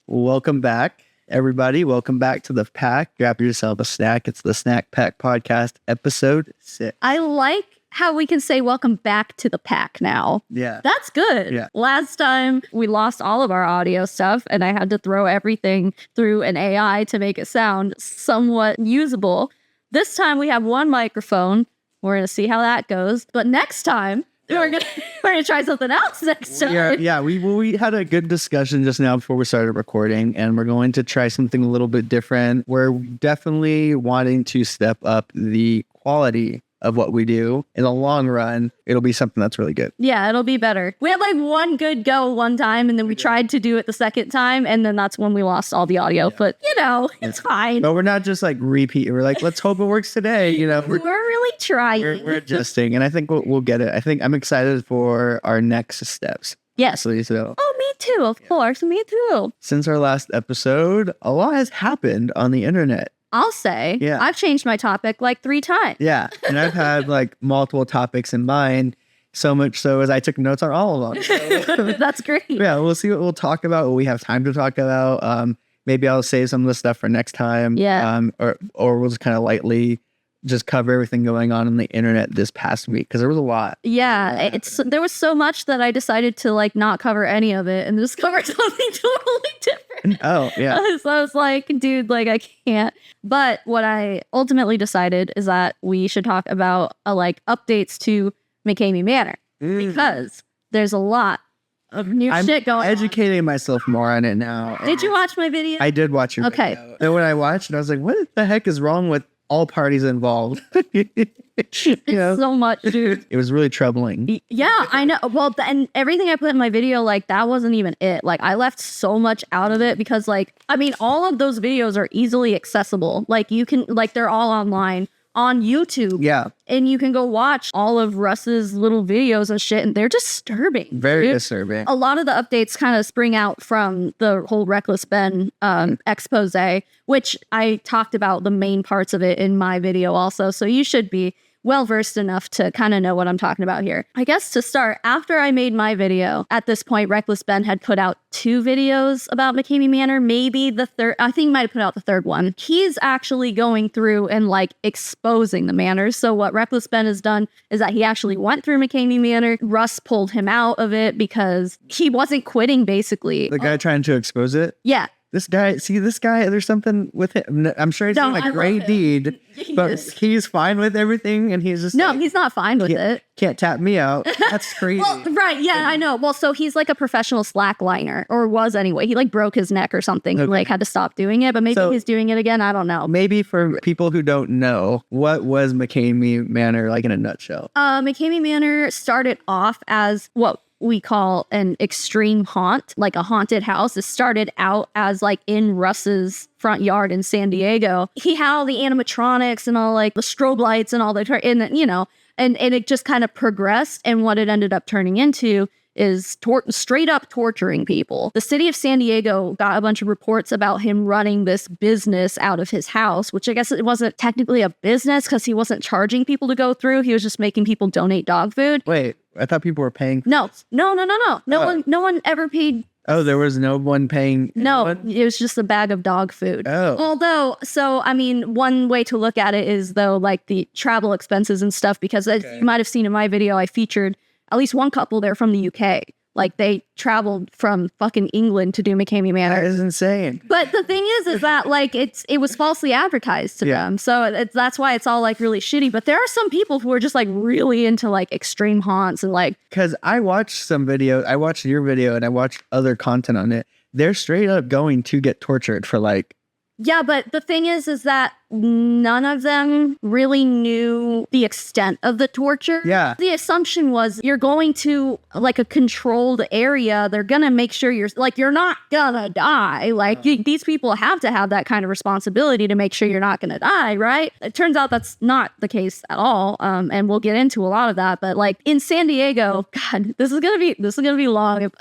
Welcome back, everybody. Welcome back to the pack. Grab yourself a snack. It's the Snack Pack Podcast, episode 6. I like how we can say welcome back to the pack now. Yeah. That's good. Yeah. Last time we lost all of our audio stuff and I had to throw everything through an AI to make it sound somewhat usable. This time we have one microphone. We're going to see how that goes. But next time, we're gonna try something else next time. Yeah. We had a good discussion just now before we started recording, and we're going to try something a little bit different. We're definitely wanting to step up the quality of what we do. In the long run, it'll be something that's really good. Yeah, it'll be better. We had like one good go one time, and then we tried to do it the second time, and then that's when we lost all the audio. Yeah. But, it's fine. But we're not just like repeat. We're like, let's hope it works today. We're really trying. We're adjusting, and I think we'll get it. I think I'm excited for our next steps. Yes. So, me too, of course. Me too. Since our last episode, a lot has happened on the internet. I'll say, I've changed my topic like 3 times. Yeah, and I've had like multiple topics in mind, so much so as I took notes on all of them. So, that's great. Yeah, we'll see what we'll talk about, what we have time to talk about. Maybe I'll save some of the stuff for next time. Yeah. Or we'll just kind of lightly just cover everything going on the internet this past week, because there was a lot. Yeah, there was so much that I decided to like not cover any of it and just cover something totally different. Oh, yeah. So I was like, dude, like I can't. But what I ultimately decided is that we should talk about like updates to McKamey Manor, because there's a lot of new shit going on. I'm educating myself more on it now. Did you watch my video? I did watch your video. And when I watched it, I was like, what the heck is wrong with all parties involved? So much, dude. It was really troubling. Yeah, I know. Well, and everything I put in my video, like, that wasn't even it. Like, I left so much out of it because, like, I mean, all of those videos are easily accessible. Like, you can, like, they're all online on YouTube. Yeah. And you can go watch all of Russ's little videos and shit, and they're disturbing. Very disturbing. A lot of the updates kind of spring out from the whole Reckless Ben expose, which I talked about the main parts of it in my video also. So you should be well-versed enough to kind of know what I'm talking about here. I guess to start, after I made my video, at this point, Reckless Ben had put out 2 videos about McKamey Manor, maybe the third, I think he might have put out the third one. He's actually going through and like exposing the manor. So what Reckless Ben has done is that he actually went through McKamey Manor. Russ pulled him out of it because he wasn't quitting, basically. The guy trying to expose it? Yeah. This guy, there's something with him. I'm sure he's doing a great deed, but he's fine with everything, and he's just he's not fine with it. Can't tap me out. That's crazy. Well, right, yeah, I know. Well, so he's like a professional slackliner, or was anyway. He like broke his neck or something. Okay. He like had to stop doing it, but maybe he's doing it again. I don't know. Maybe for people who don't know, what was McKamey Manor like in a nutshell? McKamey Manor started off as what we call an extreme haunt, like a haunted house. It started out as like in Russ's front yard in San Diego. He had all the animatronics and all like the strobe lights and all the, and it just kind of progressed. And what it ended up turning into is straight up torturing people. The city of San Diego got a bunch of reports about him running this business out of his house, which I guess it wasn't technically a business because he wasn't charging people to go through. He was just making people donate dog food. Wait, I thought people were paying. No. No one ever paid. Oh, there was no one paying? No, it was just a bag of dog food. Oh. Although, so, I mean, one way to look at it is, though, like the travel expenses and stuff, because as you might have seen in my video, I featured at least one couple there from the UK. Like, they traveled from fucking England to do McKamey Manor. That is insane. But the thing is that, like, it was falsely advertised to them. So that's why it's all, like, really shitty. But there are some people who are just, like, really into, like, extreme haunts and, like... Because I watched some video. I watched your video, and I watched other content on it. They're straight up going to get tortured for, like... Yeah, but the thing is that none of them really knew the extent of the torture. Yeah. The assumption was you're going to like a controlled area. They're going to make sure you're not going to die. Like these people have to have that kind of responsibility to make sure you're not going to die, right? It turns out that's not the case at all. And we'll get into a lot of that. But like in San Diego, God, this is going to be long.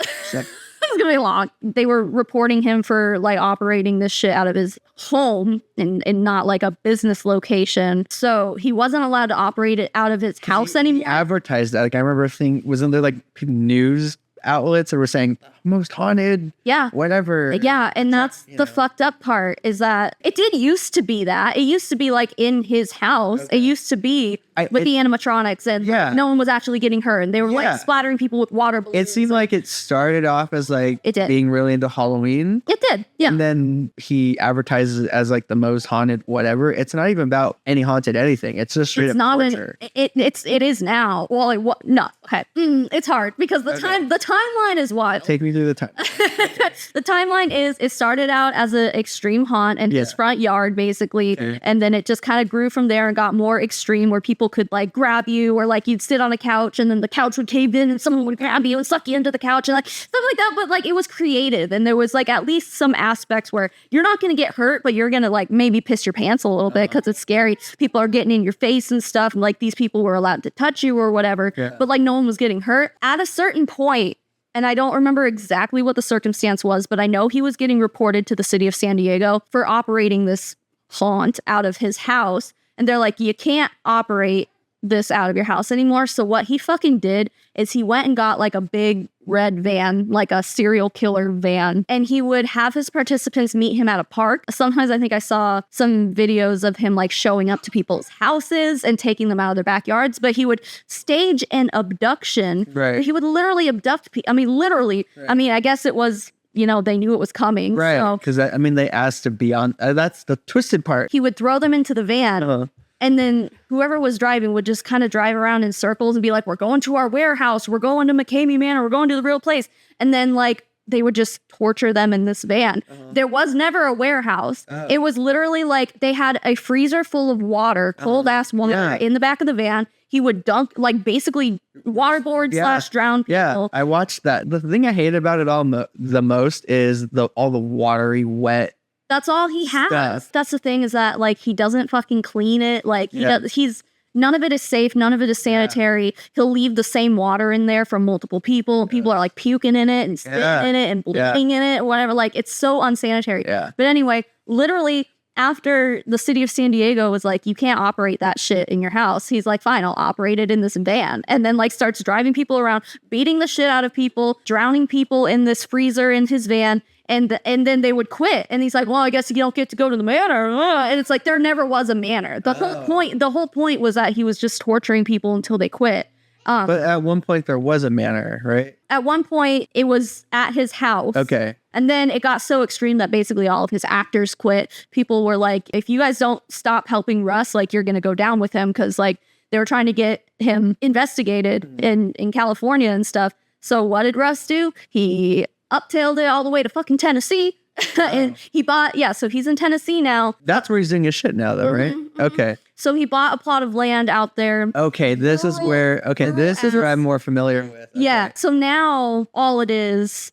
It's gonna be long. They were reporting him for like operating this shit out of his home and not like a business location. So he wasn't allowed to operate it out of his house anymore. He advertised that. Like I remember wasn't there like news outlets that were saying most haunted, Yeah. whatever. Yeah, and that's the fucked up part is that it did used to be that. It used to be like in his house. It used to be with the animatronics and no one was actually getting hurt. And they were like splattering people with water balloons. It seemed like it started off as like being really into Halloween. It did, yeah. And then he advertises it as like the most haunted whatever. It's not even about any haunted anything. It's just straight up torture. It is now. Well, no, okay. It's hard because the timeline is wild. Take me through the time. The timeline is it started out as an extreme haunt in his front yard, basically, and then it just kind of grew from there and got more extreme, where people could like grab you, or like you'd sit on a couch and then the couch would cave in and someone would grab you and suck you into the couch and like stuff like that. But like it was creative, and there was like at least some aspects where you're not going to get hurt, but you're going to like maybe piss your pants a little bit because it's scary. People are getting in your face and stuff, and like these people were allowed to touch you or whatever, but like no one was getting hurt. At a certain point, and I don't remember exactly what the circumstance was, but I know he was getting reported to the city of San Diego for operating this haunt out of his house. And they're like, you can't operate this out of your house anymore. So what he fucking did is he went and got like a big red van, like a serial killer van, and he would have his participants meet him at a park. Sometimes I think I saw some videos of him like showing up to people's houses and taking them out of their backyards, but he would stage an abduction. Right. He would literally abduct people. I mean, literally. Right. I mean, I guess it was, you know, they knew it was coming. Right. Because I mean, they asked to be on. That's the twisted part. He would throw them into the van. And then whoever was driving would just kind of drive around in circles and be like, we're going to our warehouse. We're going to McKamey Manor. We're going to the real place. And then like they would just torture them in this van. There was never a warehouse. It was literally like they had a freezer full of water, cold ass water in the back of the van. He would dunk, like basically waterboard / drown people. Yeah, I watched that. The thing I hate about it all the most is all the watery, wet. That's all he has. Stuff. That's the thing, is that like he doesn't fucking clean it. Like he's none of it is safe. None of it is sanitary. He'll leave the same water in there from multiple people. People are like puking in it and spitting in it and bleeding in it, or whatever. Like it's so unsanitary. But anyway, literally after the city of San Diego was like, you can't operate that shit in your house, he's like, fine, I'll operate it in this van. And then like starts driving people around, beating the shit out of people, drowning people in this freezer in his van. And then they would quit. And he's like, well, I guess you don't get to go to the manor. And it's like, there never was a manor. The whole point was that he was just torturing people until they quit. But at one point there was a manor, right? At one point it was at his house. Okay. And then it got so extreme that basically all of his actors quit. People were like, if you guys don't stop helping Russ, like you're going to go down with him. Cause like they were trying to get him investigated in California and stuff. So what did Russ do? He uptailed it all the way to fucking Tennessee. And he bought, so he's in Tennessee now. That's where he's doing his shit now though, right? Okay. So he bought a plot of land out there. Okay, this is where I'm more familiar with. Okay. Yeah, so now all it is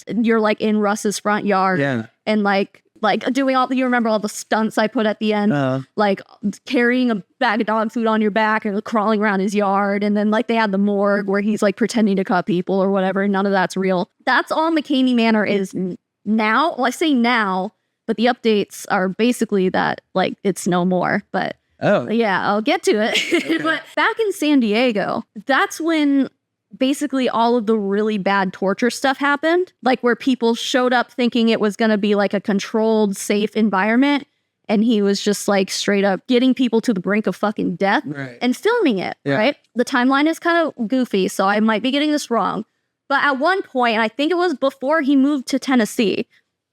you're like in Russ's front yard. Yeah. And like doing you remember all the stunts I put at the end? Like carrying a bag of dog food on your back and crawling around his yard. And then like they had the morgue where he's like pretending to cut people or whatever. None of that's real. That's all McKamey Manor is now. Well, I say now, but the updates are basically that like it's no more. But yeah, I'll get to it. Okay. But back in San Diego, that's when basically all of the really bad torture stuff happened, like where people showed up thinking it was going to be like a controlled, safe environment. And he was just like straight up getting people to the brink of fucking death and filming it. Right. The timeline is kind of goofy, so I might be getting this wrong. But at one point, I think it was before he moved to Tennessee,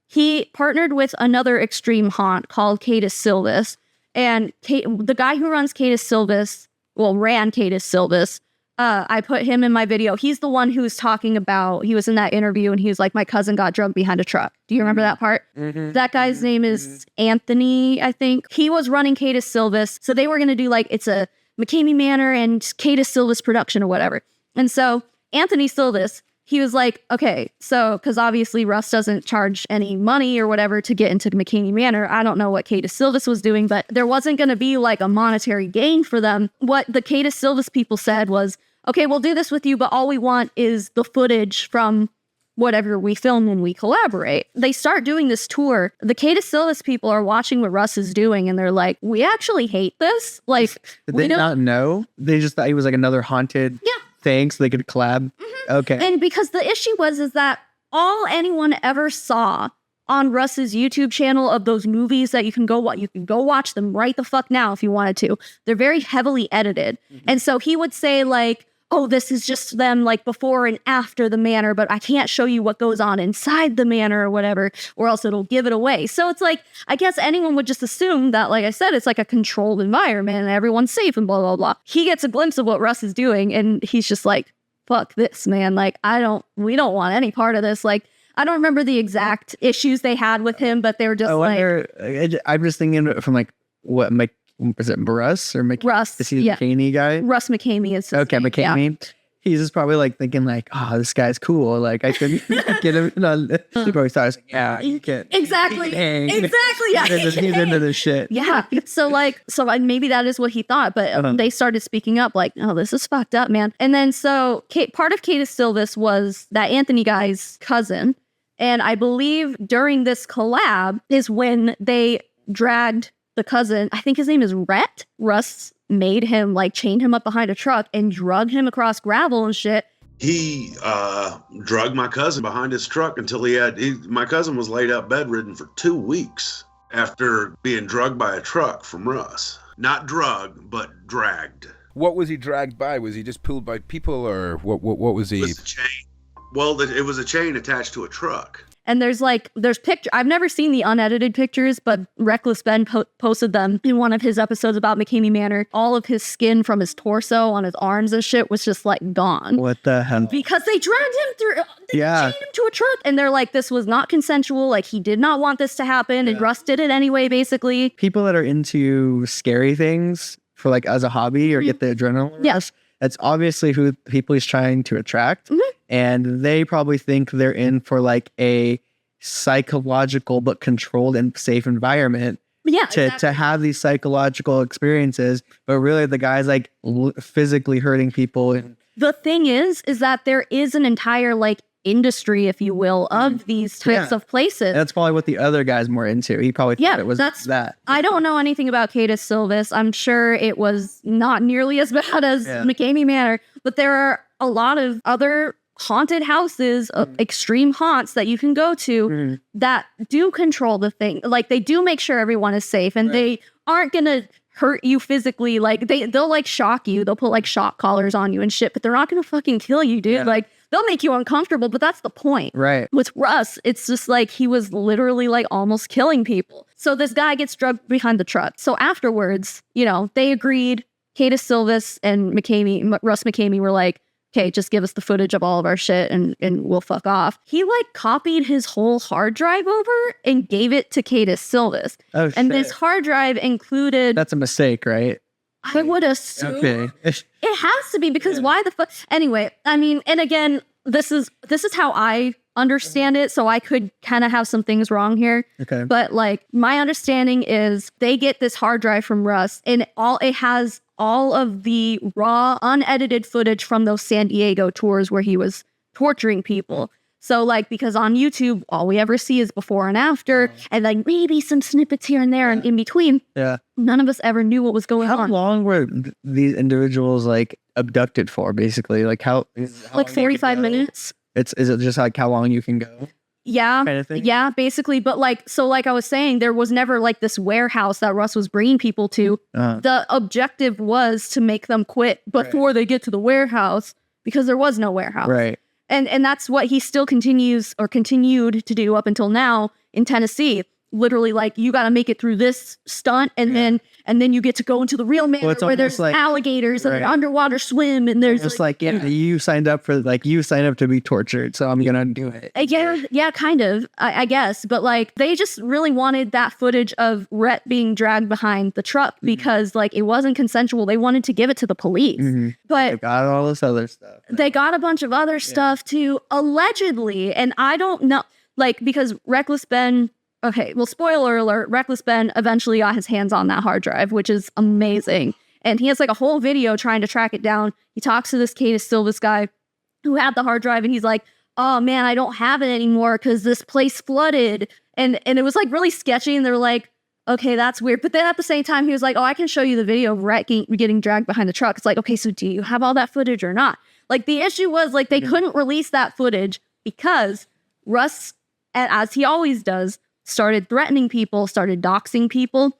he partnered with another extreme haunt called Kada Silvus. And the guy who runs ran Kada Silvus. I put him in my video. He's the one who's talking about, he was in that interview and he was like, my cousin got drugged behind a truck. Do you remember that part? That guy's name is Anthony, I think. He was running Kada Silvus. So they were going to do like, it's a McKamey Manor and Kada Silvus production or whatever. And so Anthony Silvus, he was like, okay, so, because obviously Russ doesn't charge any money or whatever to get into McKamey Manor. I don't know what Kada Silvus was doing, but there wasn't going to be like a monetary gain for them. What the Kada Silvus people said was, okay, we'll do this with you, but all we want is the footage from whatever we film when we collaborate. They start doing this tour. The Kada Silvus people are watching what Russ is doing, and they're like, we actually hate this. Like, did they not know? They just thought he was like another haunted thing, so they could collab? Okay. And because the issue is that all anyone ever saw on Russ's YouTube channel of those movies that you can go watch them right the fuck now if you wanted to. They're very heavily edited. And so he would say like, oh, this is just them like before and after the manor, but I can't show you what goes on inside the manor or whatever, or else it'll give it away. So it's like, I guess anyone would just assume that, like I said, it's like a controlled environment and everyone's safe and blah, blah, blah. He gets a glimpse of what Russ is doing and he's just like, fuck this, man. Like, we don't want any part of this. Like, I don't remember the exact issues they had with him, but they were just I'm just thinking from like, what, is it Russ or Russ? Is he the McKamey guy? Russ McKamey is his name, McKamey. Yeah. He's just probably like thinking like, oh, this guy's cool. Like I could get him. He probably thought, yeah, you can exactly. Yeah, he's into this shit. Yeah. So maybe that is what he thought, but they started speaking up like, oh, this is fucked up, man. And then so part of Kada Silvus was that Anthony guy's cousin, and I believe during this collab is when they dragged the cousin, I think his name is Rhett. Russ made him like chain him up behind a truck and drug him across gravel and shit. He drugged my cousin behind his truck until my cousin was laid up bedridden for 2 weeks after being drugged by a truck from Russ. Not drugged, but dragged. What was he dragged by? Was he just pulled by people, or what was he? It was a chain. Well, it was a chain attached to a truck. And there's picture. I've never seen the unedited pictures, but Reckless Ben posted them in one of his episodes about McKamey Manor. All of his skin from his torso on his arms and shit was just like gone. What the hell? Because they dragged him through. They chained him to a truck, and they're like, this was not consensual. Like he did not want this to happen, and Russ did it anyway. Basically, people that are into scary things for like as a hobby or get the adrenaline rush, that's obviously who people he's trying to attract. And they probably think they're in for like a psychological but controlled and safe environment to have these psychological experiences. But really the guy's like physically hurting people. And the thing is that there is an entire like industry, if you will, of these types of places. And that's probably what the other guy's more into. He probably thought it was that. I don't know anything about Kada Silvus. I'm sure it was not nearly as bad as McKamey Manor, but there are a lot of other haunted houses, extreme haunts that you can go to that do control the thing. Like they do make sure everyone is safe, and they aren't gonna hurt you physically. Like they'll like shock you. They'll put like shock collars on you and shit, but they're not gonna fucking kill you, dude. Like they'll make you uncomfortable, but that's the point. Right. With Russ, it's just like he was literally like almost killing people. So this guy gets drugged behind the truck. So afterwards, they agreed. Kada Silvus and Russ McKamey were like, okay, just give us the footage of all of our shit and we'll fuck off. He like copied his whole hard drive over and gave it to Kada Silvus. Oh, shit. And this hard drive included... That's a mistake, right? I would assume. Okay. It has to be, because why the fuck? Anyway, I mean, and again, this is how I understand it, so I could kind of have some things wrong here. Okay. But like my understanding is they get this hard drive from Russ, and it has all of the raw, unedited footage from those San Diego tours where he was torturing people. So like, because on YouTube, all we ever see is before and after, and like maybe some snippets here and there and in between. Yeah. None of us ever knew what was going on. How long were these individuals like abducted for, basically? Like how like 45 minutes. Is it just like how long you can go? Yeah. Kind of thing? Yeah, basically. But like I was saying, there was never like this warehouse that Russ was bringing people to. The objective was to make them quit before they get to the warehouse, because there was no warehouse. Right. And that's what he still continued to do up until now in Tennessee. Literally, like, you got to make it through this stunt, and then you get to go into the real manor where there's like, alligators and underwater swim, and there's just like you signed up to be tortured, so I'm gonna do it. Yeah, kind of, I guess. But like, they just really wanted that footage of Rhett being dragged behind the truck because like it wasn't consensual. They wanted to give it to the police, but they got all this other stuff. They got a bunch of other stuff too, allegedly, and I don't know, like, because Reckless Ben. Okay, well, spoiler alert, Reckless Ben eventually got his hands on that hard drive, which is amazing. And he has like a whole video trying to track it down. He talks to this Kada Silvus guy who had the hard drive, and he's like, oh man, I don't have it anymore because this place flooded. And it was like really sketchy, and they're like, okay, that's weird. But then at the same time, he was like, oh, I can show you the video of Rhett getting dragged behind the truck. It's like, okay, so do you have all that footage or not? Like, the issue was like they couldn't release that footage because Russ, as he always does, started threatening people, started doxing people.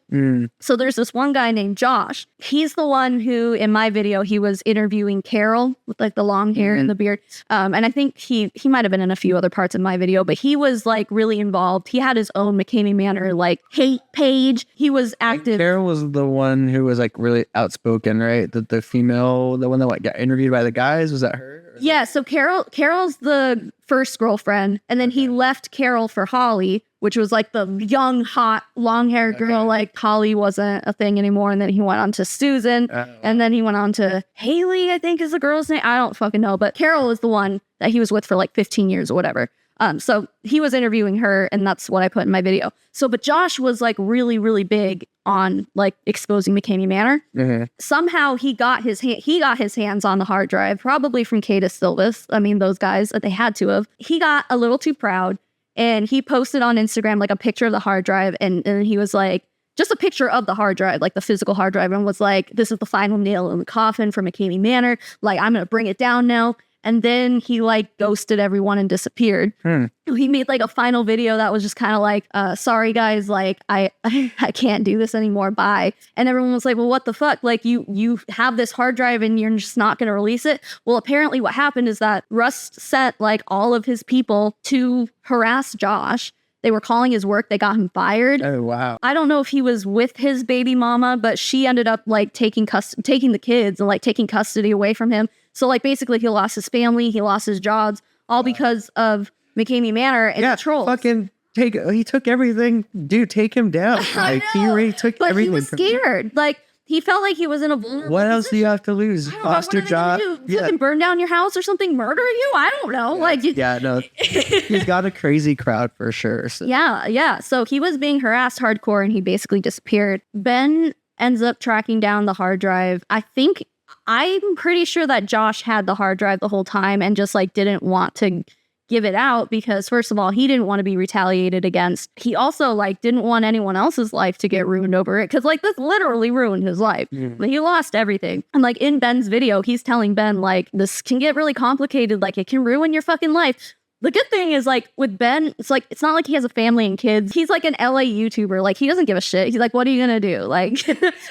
So there's this one guy named Josh. He's the one who, in my video, he was interviewing Carol with like the long hair and the beard. And I think he might have been in a few other parts of my video, but he was like really involved. He had his own McKamey Manor like hate page. He was active. Carol was the one who was like really outspoken, right? The female, the one that like got interviewed by the guys. Was that her? Yeah, so Carol's the first girlfriend, and then he left Carol for Holly, which was like the young, hot, long-haired girl. Like Holly wasn't a thing anymore, and then he went on to Susan, and then he went on to Haley, I think is the girl's name. I don't fucking know, but Carol is the one that he was with for like 15 years or whatever. So he was interviewing her, and that's what I put in my video. So, but Josh was like really, really big on like exposing McKamey Manor. Somehow he got his hands on the hard drive, probably from Kada Silvus. I mean, those guys, they had to have. He got a little too proud, and he posted on Instagram like a picture of the hard drive, and he was like, just a picture of the hard drive, like the physical hard drive, and was like, this is the final nail in the coffin for McKamey Manor. Like, I'm gonna bring it down now. And then he like ghosted everyone and disappeared. He made like a final video that was just kind of like, sorry guys, like I can't do this anymore, bye. And everyone was like, well, what the fuck? Like you have this hard drive and you're just not gonna release it? Well, apparently what happened is that Russ sent like all of his people to harass Josh. They were calling his work. They got him fired. Oh, wow. I don't know if he was with his baby mama, but she ended up like taking the kids and like taking custody away from him. So like basically he lost his family, he lost his jobs, all because of McKamey Manor and the trolls. Fucking he took everything. Dude, take him down. Like he already took everything. He was scared. Like he felt like he was in a vulnerable What else do you position. have to lose? Foster job. Fucking burn down your house or something? Murder you? I don't know. No. He's got a crazy crowd for sure. So. Yeah. So he was being harassed hardcore and he basically disappeared. Ben ends up tracking down the hard drive. I'm pretty sure that Josh had the hard drive the whole time and just like didn't want to give it out because first of all, he didn't want to be retaliated against. He also like didn't want anyone else's life to get ruined over it because like this literally ruined his life. But he lost everything. And like in Ben's video, he's telling Ben like this can get really complicated. Like it can ruin your fucking life. The good thing is like with Ben, it's like it's not like he has a family and kids. He's like an LA YouTuber. Like he doesn't give a shit. He's like, what are you gonna do? Like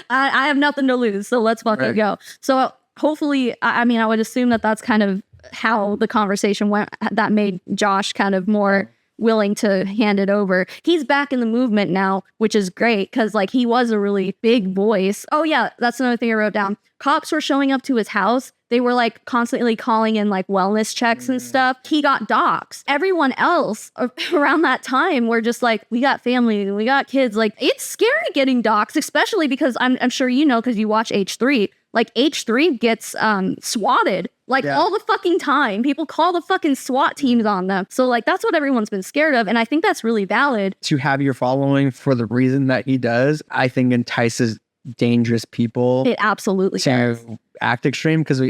I have nothing to lose, so let's fucking go. So hopefully, I mean, I would assume that that's kind of how the conversation went. That made Josh kind of more willing to hand it over. He's back in the movement now, which is great because like he was a really big voice. Oh yeah, that's another thing I wrote down. Cops were showing up to his house. They were like constantly calling in like wellness checks and stuff. He got doxxed. Everyone else around that time were just like, we got family, we got kids. Like it's scary getting doxxed, especially because I'm sure you know because you watch H3. Like H3 gets swatted like all the fucking time. People call the fucking SWAT teams on them. So like that's what everyone's been scared of. And I think that's really valid. To have your following for the reason that he does, I think entices dangerous people. It absolutely does. Act extreme because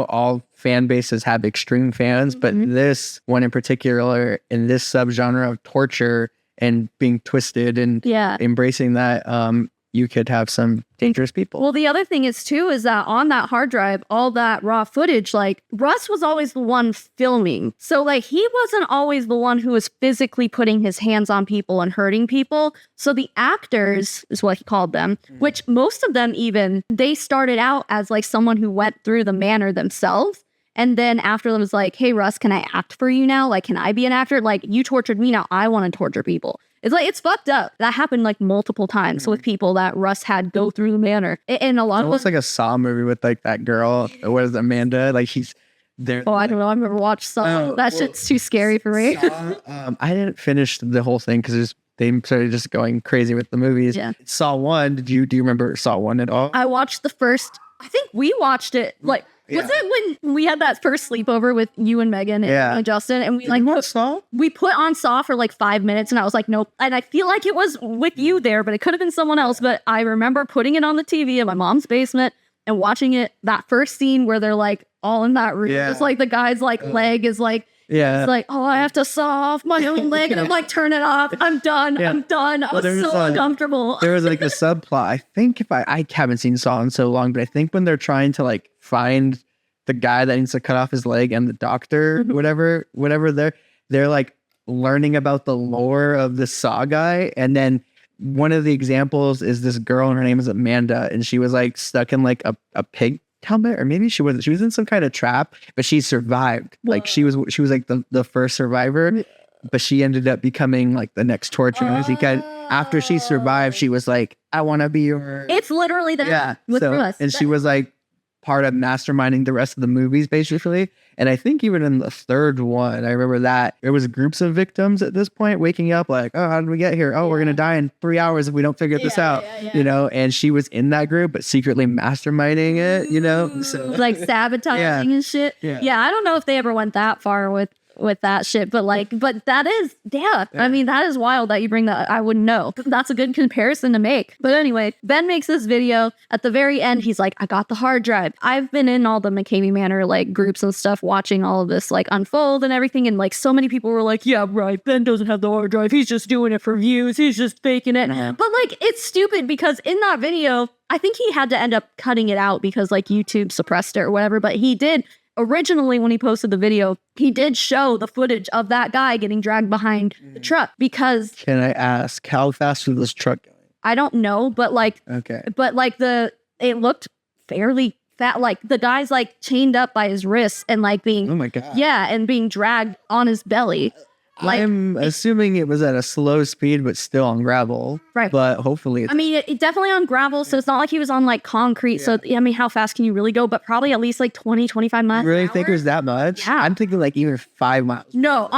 all fan bases have extreme fans, but this one in particular in this subgenre of torture and being twisted and embracing that, you could have some dangerous people. Well, the other thing is that on that hard drive, all that raw footage, like Russ was always the one filming. So like he wasn't always the one who was physically putting his hands on people and hurting people. So the actors is what he called them, which most of them even, they started out as like someone who went through the manor themselves. And then after them was like, hey, Russ, can I act for you now? Like, can I be an actor? Like you tortured me. Now I want to torture people. It's like, it's fucked up. That happened like multiple times with people that Russ had go through the manor. And a lot of it's like a Saw movie with like that girl. What is it, Amanda? Like he's there. Oh, I don't know. I've never watched Saw. Shit's too scary for me. Saw, I didn't finish the whole thing because they started just going crazy with the movies. Yeah. Saw 1. Do you remember Saw 1 at all? I watched the first. I think we watched it like. Was it when we had that first sleepover with you and Megan and Justin, and we like we put on Saw for like 5 minutes, and I was like, nope. And I feel like it was with you there, but it could have been someone else. But I remember putting it on the TV in my mom's basement and watching it. That first scene where they're like all in that room, just like the guy's like leg is like. Yeah. It's like, oh, I have to saw off my own leg and I'm like, turn it off. I'm done. I'm done. I was so uncomfortable. There was like a subplot. I think I haven't seen Saw in so long, but I think when they're trying to like find the guy that needs to cut off his leg and the doctor, whatever they're like learning about the lore of the Saw guy. And then one of the examples is this girl, and her name is Amanda, and she was like stuck in like a pig helmet, or maybe she wasn't. She was in some kind of trap, but she survived. Like she was like the first survivor, but she ended up becoming like the next torturer because after she survived, she was like, I want to be your. It's literally that. With us. And she was like part of masterminding the rest of the movies, basically. And I think even in the third one, I remember that there was groups of victims at this point waking up like, oh, how did we get here? Oh, we're going to die in 3 hours if we don't figure this out, you know? And she was in that group, but secretly masterminding it, you know? So like sabotaging and shit. Yeah. I don't know if they ever went that far with that shit, but that is, I mean, that is wild that you bring that. I wouldn't know. That's a good comparison to make. But anyway, Ben makes this video. At the very end, he's like, I got the hard drive. I've been in all the McKamey Manor like groups and stuff, watching all of this like unfold and everything. And like so many people were like, yeah, right, Ben doesn't have the hard drive. He's just doing it for views. He's just faking it. But like, it's stupid because in that video, I think he had to end up cutting it out because like YouTube suppressed it or whatever, but he did. Originally, when he posted the video, he did show the footage of that guy getting dragged behind the truck because... Can I ask, how fast was this truck going? I don't know, but like... Okay. But like it looked fairly fat. Like the guy's like chained up by his wrists and like being... Oh my God. Yeah, and being dragged on his belly. Like, I'm assuming it was at a slow speed, but still on gravel. Right. But hopefully it's... I mean, it definitely on gravel, so it's not like he was on like concrete. So, I mean, how fast can you really go? But probably at least like 20, 25 miles. You really think it was that much? Yeah. I'm thinking like even 5 miles. No,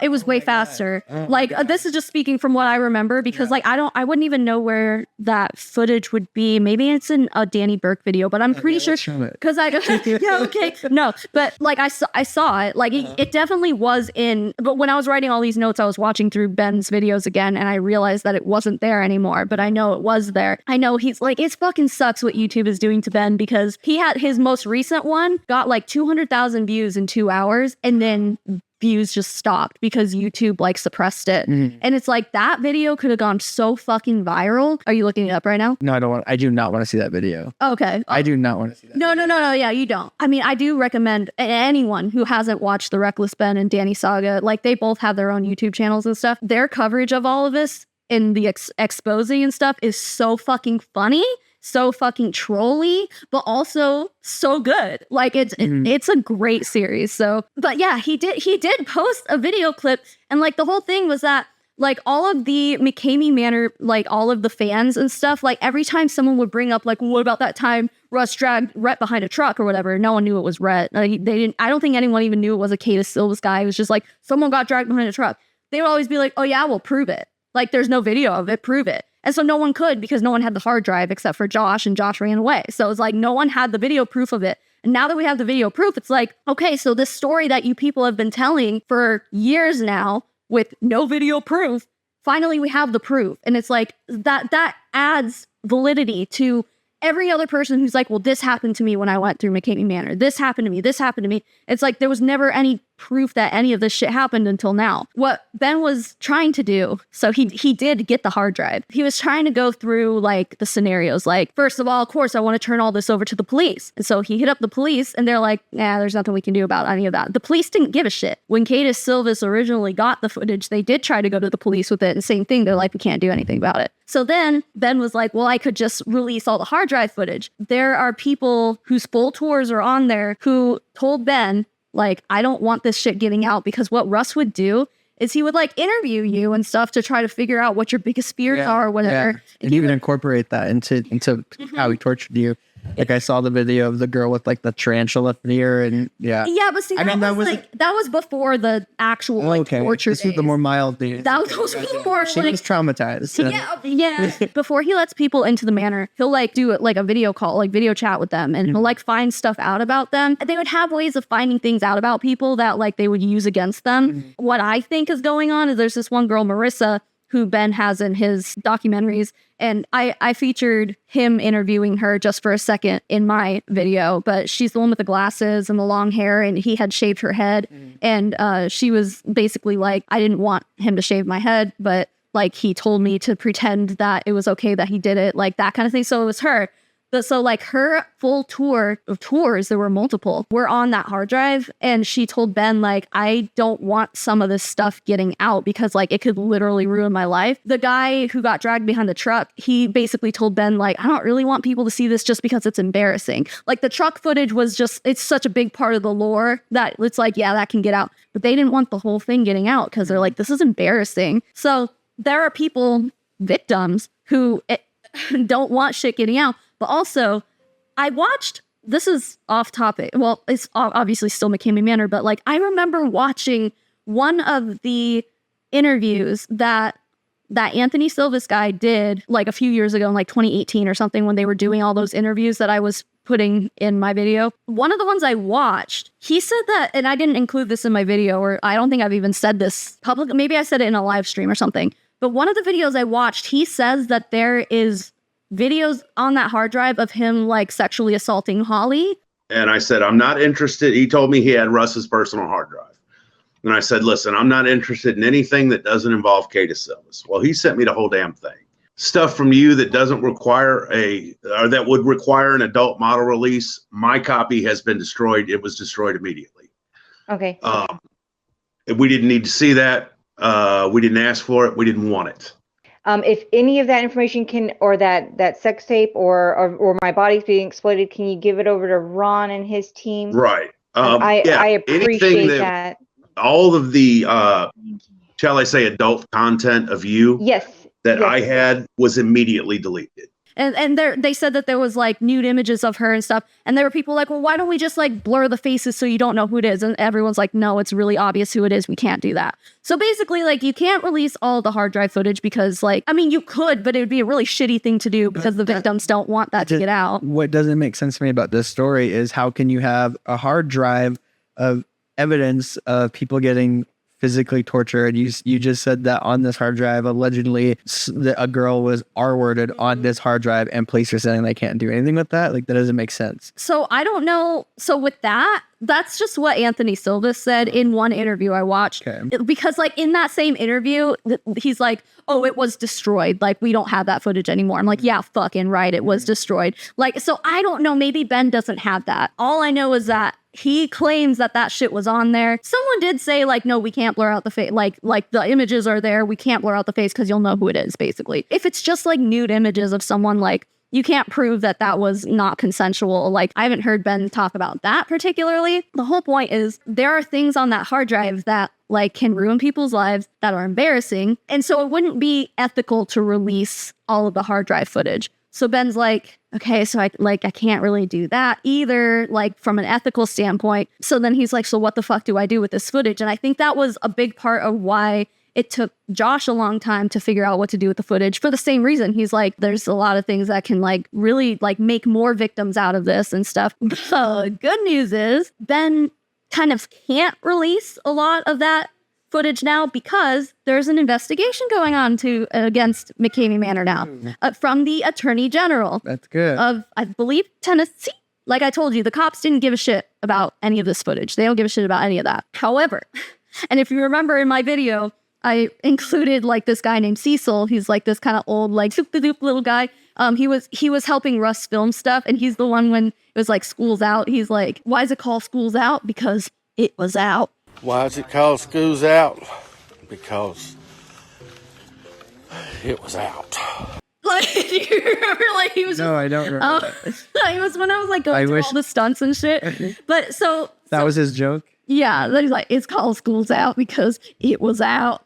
It was way faster. Like, this is just speaking from what I remember because like, I wouldn't even know where that footage would be. Maybe it's in a Danny Burke video, but I'm pretty sure because yeah, okay. No, but like I saw it, like it definitely was in, but when I was writing all these notes, I was watching through Ben's videos again, and I realized that it wasn't there anymore, but I know it was there. I know he's like, it fucking sucks what YouTube is doing to Ben because he had his most recent one got like 200,000 views in 2 hours, and then views just stopped because YouTube like suppressed it. And it's like that video could have gone so fucking viral. Are you looking it up right now? No, I do not want to see that video. Okay. I do not want to see that. No. Yeah, you don't. I mean, I do recommend anyone who hasn't watched the Reckless Ben and Danny saga, like they both have their own YouTube channels and stuff. Their coverage of all of this in the exposing and stuff is so fucking funny, so fucking trolly, but also so good. Like it's a great series. So, but yeah, he did post a video clip, and like the whole thing was that like all of the McKamey Manor, like all of the fans and stuff, like every time someone would bring up like, what about that time Russ dragged Rhett behind a truck or whatever, no one knew it was Rhett. Like, they didn't. I don't think anyone even knew it was a Kada Silvus guy. It was just like someone got dragged behind a truck. They would always be like, oh yeah, we'll prove it. Like there's no video of it, prove it. And so no one could because no one had the hard drive except for Josh, and Josh ran away. So it's like no one had the video proof of it. And now that we have the video proof, it's like, okay, so this story that you people have been telling for years now with no video proof, finally we have the proof. And it's like that adds validity to every other person who's like, well, this happened to me when I went through McKamey Manor. This happened to me. This happened to me. It's like there was never any proof that any of this shit happened until now. What Ben was trying to do, so he did get the hard drive. He was trying to go through like the scenarios. Like, first of all, of course, I want to turn all this over to the police. And so he hit up the police, and they're like, nah, there's nothing we can do about any of that. The police didn't give a shit. When Kada Silvus originally got the footage, they did try to go to the police with it, and same thing. They're like, we can't do anything about it. So then Ben was like, well, I could just release all the hard drive footage. There are people whose full tours are on there who told Ben, like, I don't want this shit getting out, because what Russ would do is he would like interview you and stuff to try to figure out what your biggest fears are or whatever. Yeah. And even incorporate that into how he tortured you. Like I saw the video of the girl with like the tarantula fear, and yeah, but see, that was before the actual torture. This was the more mild days. Those were the more. She was traumatized. Yeah. Before he lets people into the manor, he'll like do it like a video call, like video chat with them, and he'll like find stuff out about them. They would have ways of finding things out about people that like they would use against them. What I think is going on is there's this one girl, Marissa, who Ben has in his documentaries. And I featured him interviewing her just for a second in my video, but she's the one with the glasses and the long hair, and he had shaved her head. And she was basically like, I didn't want him to shave my head, but like he told me to pretend that it was okay that he did it, like that kind of thing. So it was her. So like her full tour of tours, there were multiple, were on that hard drive. And she told Ben, like, I don't want some of this stuff getting out because like it could literally ruin my life. The guy who got dragged behind the truck, he basically told Ben, like, I don't really want people to see this just because it's embarrassing. Like the truck footage was just, it's such a big part of the lore that it's like, yeah, that can get out. But they didn't want the whole thing getting out because they're like, this is embarrassing. So there are people, victims, who don't want shit getting out. But also, I watched, this is off topic. Well, it's obviously still McKamey Manor, but like I remember watching one of the interviews that Anthony Silvus guy did like a few years ago in like 2018 or something when they were doing all those interviews that I was putting in my video. One of the ones I watched, he said that, and I didn't include this in my video, or I don't think I've even said this publicly. Maybe I said it in a live stream or something. But one of the videos I watched, he says that there is videos on that hard drive of him like sexually assaulting Holly. And I said, I'm not interested. He told me he had Russ's personal hard drive. And I said, listen, I'm not interested in anything that doesn't involve Kada Silvus. Well, he sent me the whole damn thing. Stuff from you that doesn't require or that would require an adult model release. My copy has been destroyed. It was destroyed immediately. Okay. We didn't need to see that. We didn't ask for it. We didn't want it. If any of that information can, or that sex tape or my body's being exploited, can you give it over to Ron and his team? Right. I appreciate that. All of the, shall I say, adult content of you that I had was immediately deleted. And they said that there was like nude images of her and stuff. And there were people like, well, why don't we just like blur the faces so you don't know who it is? And everyone's like, no, it's really obvious who it is. We can't do that. So basically, like, you can't release all the hard drive footage because, like, I mean, you could, but it would be a really shitty thing to do because the victims don't want that to get out. What doesn't make sense to me about this story is how can you have a hard drive of evidence of people getting physically tortured? You just said that on this hard drive, allegedly, a girl was R-worded on this hard drive, and police are saying they can't do anything with that. Like, that doesn't make sense. So I don't know. So with that, that's just what Anthony Silvus said in one interview I watched. Okay. Because like in that same interview, he's like, oh, it was destroyed. Like, we don't have that footage anymore. I'm like, yeah, fucking right. It was destroyed. Like, so I don't know. Maybe Ben doesn't have that. All I know is that he claims that shit was on there. Someone did say like, no, we can't blur out the face. Like the images are there. We can't blur out the face because you'll know who it is, basically. If it's just like nude images of someone, like, you can't prove that was not consensual. Like, I haven't heard Ben talk about that particularly. The whole point is there are things on that hard drive that like can ruin people's lives, that are embarrassing. And so it wouldn't be ethical to release all of the hard drive footage. So Ben's like, okay, so I can't really do that either, like from an ethical standpoint. So then he's like, so what the fuck do I do with this footage? And I think that was a big part of why it took Josh a long time to figure out what to do with the footage, for the same reason. He's like, there's a lot of things that can like really like make more victims out of this and stuff. The good news is Ben kind of can't release a lot of that footage now because there's an investigation going on against McKamey Manor now from the Attorney General. That's good. Of, I believe, Tennessee. Like I told you, the cops didn't give a shit about any of this footage. They don't give a shit about any of that. However, and if you remember in my video, I included like this guy named Cecil. He's like this kind of old, like soup-de-doop little guy. He was helping Russ film stuff, and he's the one when it was like school's out. He's like, why is it called school's out? Because it was out. Why is it called school's out? Because it was out. Like, do you remember? Like he was. No, I don't remember. It was when I was like going through all the stunts and shit. But that was his joke. Yeah, he's like, it's called school's out because it was out.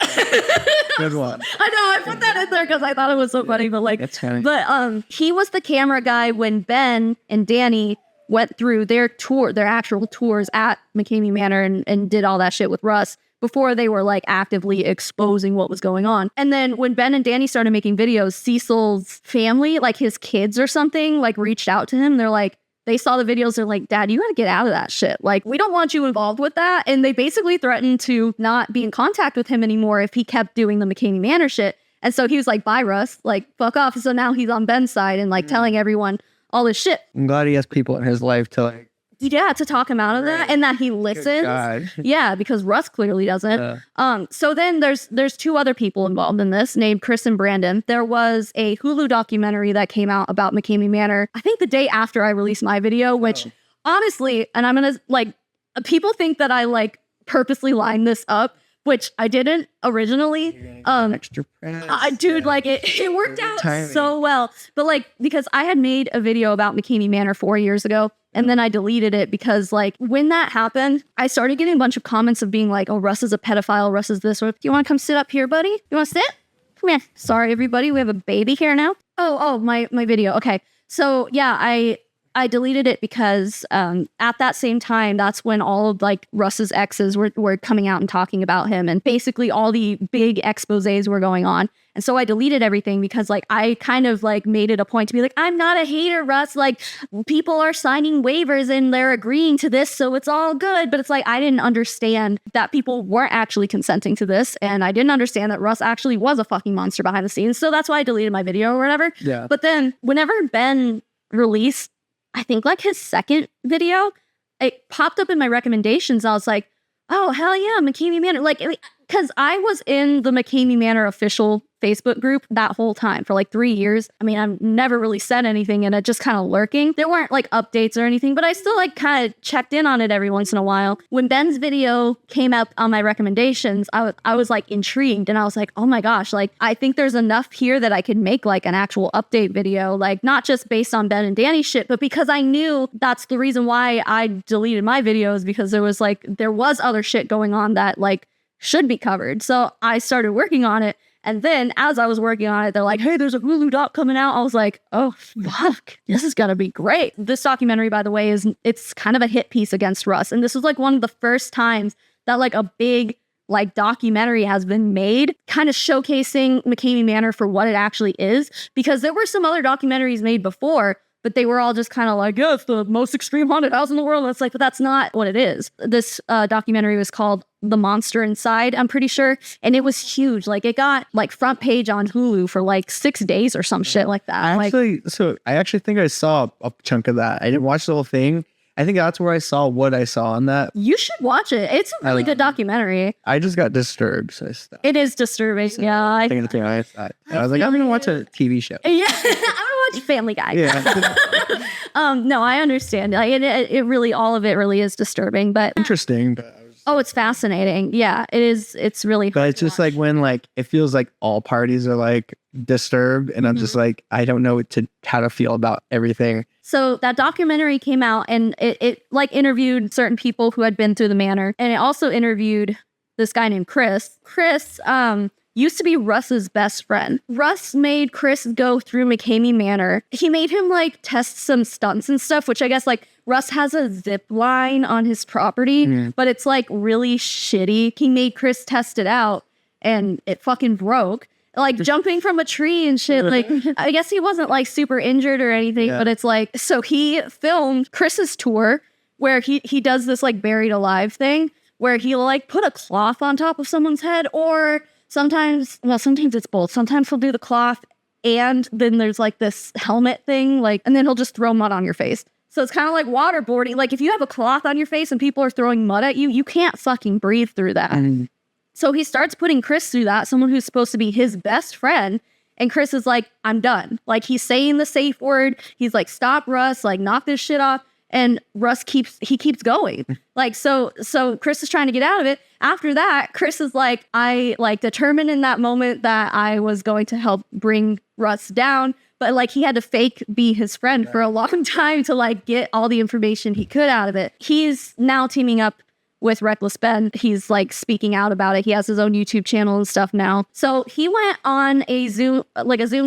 Good one. I know, I put that in there because I thought it was so funny. But like, that's funny. But he was the camera guy when Ben and Danny went through their actual tours at McKamey Manor and did all that shit with Russ before they were like actively exposing what was going on. And then when Ben and Danny started making videos, Cecil's family, like his kids or something, like reached out to him. They're like, they saw the videos. They're like, Dad, you gotta get out of that shit. Like, we don't want you involved with that. And they basically threatened to not be in contact with him anymore if he kept doing the McKamey Manor shit. And so he was like, bye, Russ, like, fuck off. So now he's on Ben's side and like telling everyone all this shit. I'm glad he has people in his life to like Yeah, to talk him out of that, and that he listens. God. Yeah, because Russ clearly doesn't. So then there's two other people involved in this, named Chris and Brandon. There was a Hulu documentary that came out about McKamey Manor, I think the day after I released my video, which honestly, and I'm gonna like, people think that I like purposely lined this up, which I didn't originally. Extra press. Dude, like it worked out so well. But like, because I had made a video about McKamey Manor 4 years ago, and then I deleted it because like when that happened, I started getting a bunch of comments of being like, oh, Russ is a pedophile, Russ is this, or you want to come sit up here, buddy? You want to sit? Come here. Sorry, everybody, we have a baby here now. Oh, my video. Okay. So yeah, I deleted it because at that same time, that's when all of like Russ's exes were coming out and talking about him, and basically all the big exposés were going on. And so I deleted everything because like I kind of like made it a point to be like, I'm not a hater, Russ. Like people are signing waivers and they're agreeing to this, so it's all good. But it's like I didn't understand that people weren't actually consenting to this, and I didn't understand that Russ actually was a fucking monster behind the scenes. So that's why I deleted my video or whatever. Yeah. But then whenever Ben released, I think like his second video, it popped up in my recommendations. I was like, oh, hell yeah, McKamey Manor. Like, because I was in the McKamey Manor official Facebook group that whole time for like 3 years. I mean, I've never really said anything in it, just kind of lurking. There weren't like updates or anything, but I still like kind of checked in on it every once in a while. When Ben's video came up on my recommendations, I was like intrigued, and I was like, oh my gosh, like I think there's enough here that I could make like an actual update video, like not just based on Ben and Danny's shit, but because I knew that's the reason why I deleted my videos, because there was other shit going on that like should be covered. So I started working on it. And then as I was working on it, they're like, hey, there's a Hulu doc coming out. I was like, oh, fuck, this is going to be great. This documentary, by the way, it's kind of a hit piece against Russ. And this was like one of the first times that like a big like documentary has been made, kind of showcasing McKamey Manor for what it actually is. Because there were some other documentaries made before, but they were all just kind of like, yeah, it's the most extreme haunted house in the world. And it's like, but that's not what it is. This documentary was called The Monster Inside, I'm pretty sure. And it was huge. Like it got like front page on Hulu for like 6 days or some shit like that. I actually think I saw a chunk of that. I didn't watch the whole thing. I think that's where I saw what I saw on that. You should watch it. It's a really good documentary. I just got disturbed, so I stopped. It is disturbing. Yeah. I was like, I'm going to watch a TV show. Yeah. I'm going to watch Family Guy. Yeah. No, I understand. Like, it really, all of it really is disturbing, but interesting. But it's fascinating. Yeah, it is. It's really. But it's just like when like it feels like all parties are like disturbed, and I'm just like, I don't know how to feel about everything. So that documentary came out, and it like interviewed certain people who had been through the manor, and it also interviewed this guy named Chris. Chris used to be Russ's best friend. Russ made Chris go through McKamey Manor. He made him like test some stunts and stuff, which I guess like Russ has a zip line on his property, but it's like really shitty. He made Chris test it out, and it fucking broke. Like jumping from a tree and shit. Like, I guess he wasn't like super injured or anything, but it's like, so he filmed Chris's tour where he does this like buried alive thing where he'll like put a cloth on top of someone's head, or sometimes it's both. Sometimes he'll do the cloth and then there's like this helmet thing, like, and then he'll just throw mud on your face. So it's kind of like waterboarding. Like if you have a cloth on your face and people are throwing mud at you, you can't fucking breathe through that. So he starts putting Chris through that, someone who's supposed to be his best friend. And Chris is like, I'm done. Like he's saying the safe word. He's like, stop, Russ, like knock this shit off. And Russ keeps going. Like, so Chris is trying to get out of it. After that, Chris is like, I like determined in that moment that I was going to help bring Russ down. But like he had to fake be his friend for a long time to like get all the information he could out of it. He's now teaming up with Reckless Ben. He's like speaking out about it. He has his own YouTube channel and stuff now. So he went on a Zoom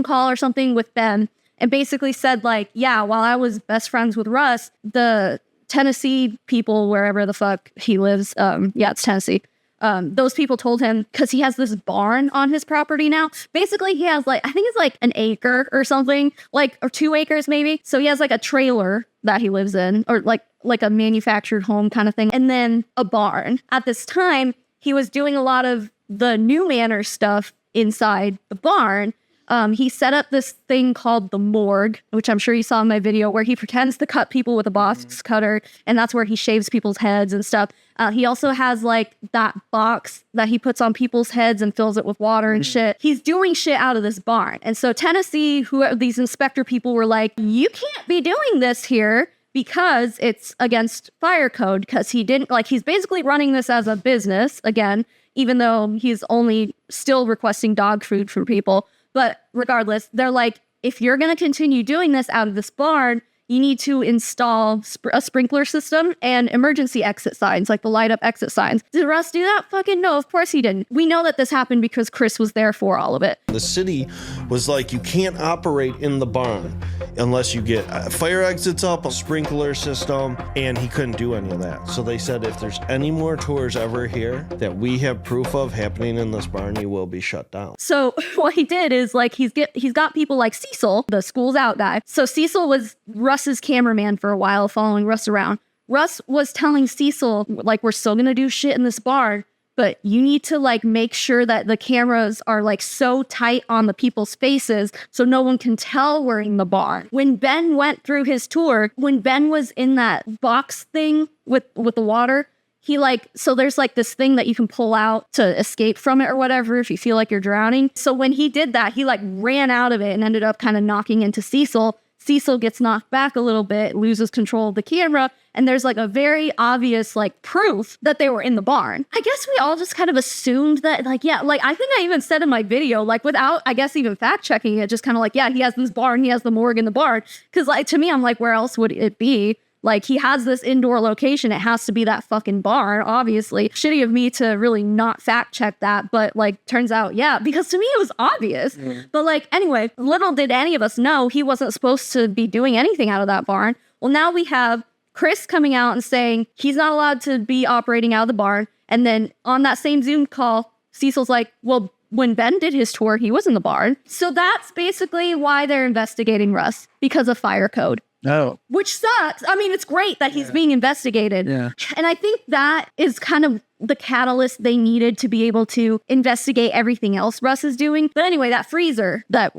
call or something with Ben and basically said like, yeah, while I was best friends with Russ, the Tennessee people, wherever the fuck he lives, it's Tennessee. Those people told him, because he has this barn on his property now. Basically, he has like, I think it's like an acre or something, like, or 2 acres maybe. So he has like a trailer that he lives in, or like a manufactured home kind of thing, and then a barn. At this time, he was doing a lot of the new manor stuff inside the barn, He set up this thing called the morgue, which I'm sure you saw in my video, where he pretends to cut people with a box cutter, and that's where he shaves people's heads and stuff. He also has like that box that he puts on people's heads and fills it with water and shit. He's doing shit out of this barn. And so Tennessee, these inspector people were like, you can't be doing this here because it's against fire code, because he's basically running this as a business again, even though he's only still requesting dog food from people. But regardless, they're like, if you're going to continue doing this out of this barn, you need to install a sprinkler system and emergency exit signs, like the light up exit signs. Did Russ do that? Fucking no, of course he didn't. We know that this happened because Chris was there for all of it. The city was like, you can't operate in the barn unless you get fire exits up, a sprinkler system, and he couldn't do any of that. So they said if there's any more tours ever here that we have proof of happening in this barn, you will be shut down. So what he did is like he's got people like Cecil, the school's out guy. So Cecil was Russ's cameraman for a while, following Russ around. Russ was telling Cecil, like, we're still gonna do shit in this barn, but you need to like make sure that the cameras are like so tight on the people's faces so no one can tell we're in the barn. When Ben went through his tour, when Ben was in that box thing with the water, so there's like this thing that you can pull out to escape from it or whatever if you feel like you're drowning. So when he did that, he like ran out of it and ended up kind of knocking into Cecil. Cecil gets knocked back a little bit, loses control of the camera, and there's like a very obvious like proof that they were in the barn. I guess we all just kind of assumed that, like, yeah, like I think I even said in my video, like without, I guess, even fact checking it, just kind of like, yeah, he has this barn, he has the morgue in the barn. Because like to me, I'm like, where else would it be? Like, he has this indoor location. It has to be that fucking barn, obviously. Shitty of me to really not fact check that. But, like, turns out, yeah, because to me it was obvious. But, like, anyway, little did any of us know he wasn't supposed to be doing anything out of that barn. Well, now we have Chris coming out and saying he's not allowed to be operating out of the barn. And then on that same Zoom call, Cecil's like, well, when Ben did his tour, he was in the barn. So that's basically why they're investigating Russ, because of fire code. Oh. Which sucks. I mean, it's great that he's being investigated. Yeah. And I think that is kind of the catalyst they needed to be able to investigate everything else Russ is doing. But anyway, that freezer that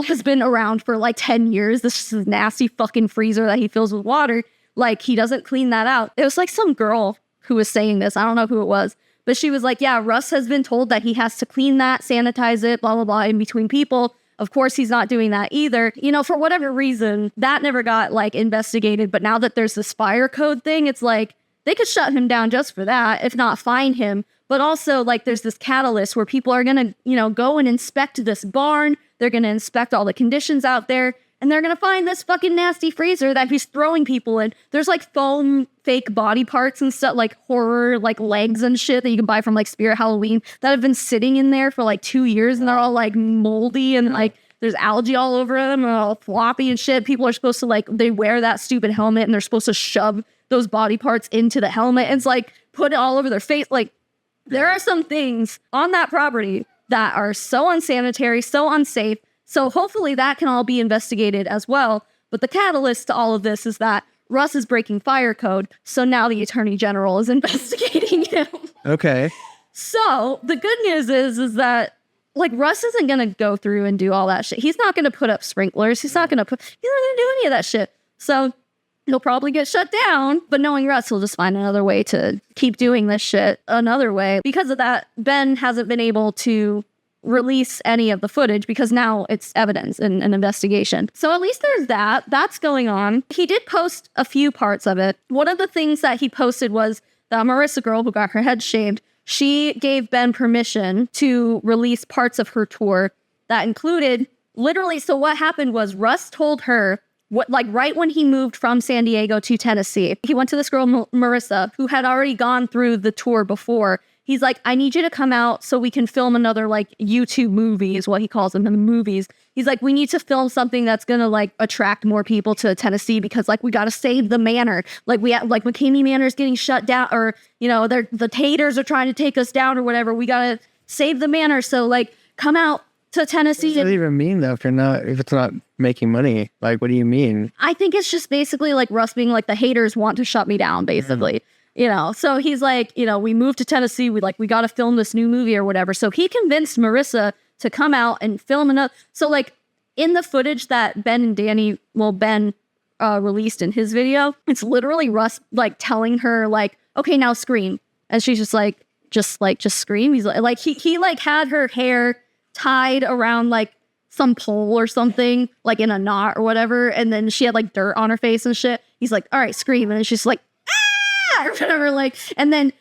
has been around for like 10 years, this nasty fucking freezer that he fills with water, like he doesn't clean that out. It was like some girl who was saying this. I don't know who it was. But she was like, yeah, Russ has been told that he has to clean that, sanitize it, blah, blah, blah, in between people. Of course, he's not doing that either. You know, for whatever reason, that never got like investigated. But now that there's this fire code thing, it's like they could shut him down just for that, if not fine him. But also, like, there's this catalyst where people are going to, you know, go and inspect this barn. They're going to inspect all the conditions out there. And they're going to find this fucking nasty freezer that he's throwing people in. There's like foam fake body parts and stuff, like horror, like legs and shit that you can buy from like Spirit Halloween that have been sitting in there for like 2 years, and they're all like moldy and like there's algae all over them and all floppy and shit. People are supposed to like, they wear that stupid helmet and they're supposed to shove those body parts into the helmet. And it's like put it all over their face. Like there are some things on that property that are so unsanitary, so unsafe. So hopefully that can all be investigated as well. But the catalyst to all of this is that Russ is breaking fire code. So now the Attorney General is investigating him. Okay. So the good news is that like Russ isn't going to go through and do all that shit. He's not going to put up sprinklers. He's not going to do any of that shit. So he'll probably get shut down. But knowing Russ, he'll just find another way to keep doing this shit another way. Because of that, Ben hasn't been able to release any of the footage because now it's evidence in an investigation. So at least there's that. That's going on. He did post a few parts of it. One of the things that he posted was the Marissa girl who got her head shaved. She gave Ben permission to release parts of her tour that included literally. So what happened was Russ told her right when he moved from San Diego to Tennessee, he went to this girl, Marissa, who had already gone through the tour before. He's like, I need you to come out so we can film another like YouTube movie is what he calls them in the movies. He's like, we need to film something that's going to like attract more people to Tennessee because like we got to save the manor. Like we have like McKamey Manor is getting shut down, or, you know, the taters are trying to take us down or whatever. We got to save the manor. So like come out to Tennessee. What does that even mean though? If it's not making money, like, what do you mean? I think it's just basically like Russ being like, the haters want to shut me down basically. You know, so he's like, you know, we moved to Tennessee. We got to film this new movie or whatever. So he convinced Marissa to come out and film another. So like in the footage that Ben released in his video, it's literally Russ like telling her like, okay, now scream. And she's just scream. He's like he like had her hair tied around like some pole or something, like in a knot or whatever. And then she had like dirt on her face and shit. He's like, all right, scream. And she's like, ah, or whatever. Like, and then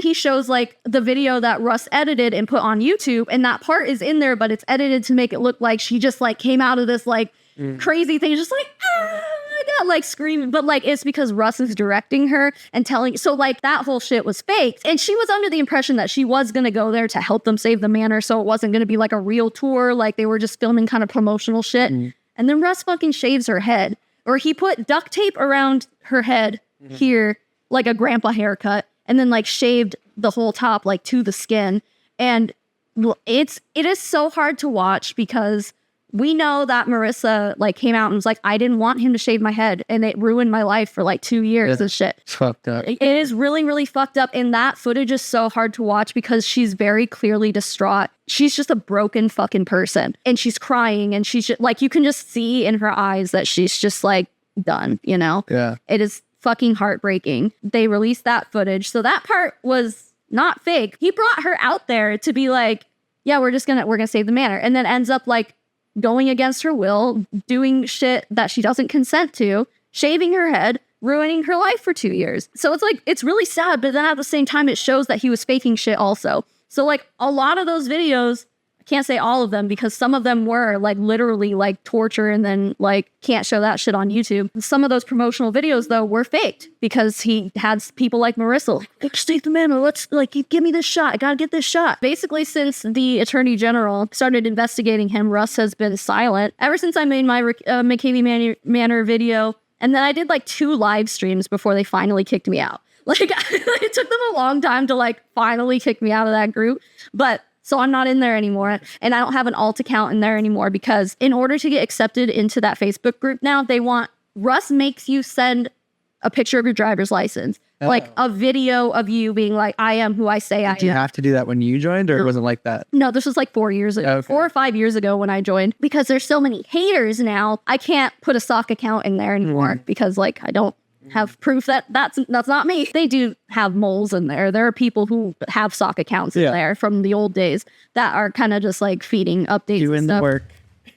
he shows like the video that Russ edited and put on YouTube. And that part is in there, but it's edited to make it look like she just like came out of this like crazy thing, just like, ah, like screaming. But like, it's because Russ is directing her and telling. So like that whole shit was fake. And she was under the impression that she was going to go there to help them save the manor. So it wasn't going to be like a real tour. Like they were just filming kind of promotional shit. And then Russ fucking shaves her head, or he put duct tape around her head here, like a grandpa haircut, and then like shaved the whole top, like to the skin. And it is so hard to watch because we know that Marissa like came out and was like, I didn't want him to shave my head, and it ruined my life for like 2 years and shit. It's fucked up. It is really, really fucked up. And that footage is so hard to watch because she's very clearly distraught. She's just a broken fucking person, and she's crying, and she's just, like, you can just see in her eyes that she's just like done, you know? Yeah. It is fucking heartbreaking. They released that footage. So that part was not fake. He brought her out there to be like, yeah, we're gonna save the manor. And then ends up like going against her will, doing shit that she doesn't consent to, shaving her head, ruining her life for 2 years. So it's like, it's really sad, but then at the same time, it shows that he was faking shit also. So like a lot of those videos, I can't say all of them because some of them were like literally like torture and then like can't show that shit on YouTube. Some of those promotional videos though were faked because he had people like Marissa, like, save the manor, let's like, give me this shot. I gotta get this shot. Basically, since the Attorney General started investigating him, Russ has been silent ever since I made my McKamey Manor video. And then I did like 2 live streams before they finally kicked me out. Like it took them a long time to like finally kick me out of that group. But so I'm not in there anymore. And I don't have an alt account in there anymore because in order to get accepted into that Facebook group now, they want, Russ makes you send a picture of your driver's license, like a video of you being like, I am who I say I am. Did you have to do that when you joined, or it wasn't like that? No, this was like 4 years ago, 4 or 5 years ago when I joined. Because there's so many haters now, I can't put a sock account in there anymore because like I don't have proof that that's not me. They do have moles in there. There are people who have sock accounts in there from the old days that are kind of just like feeding updates Doing and stuff. the work.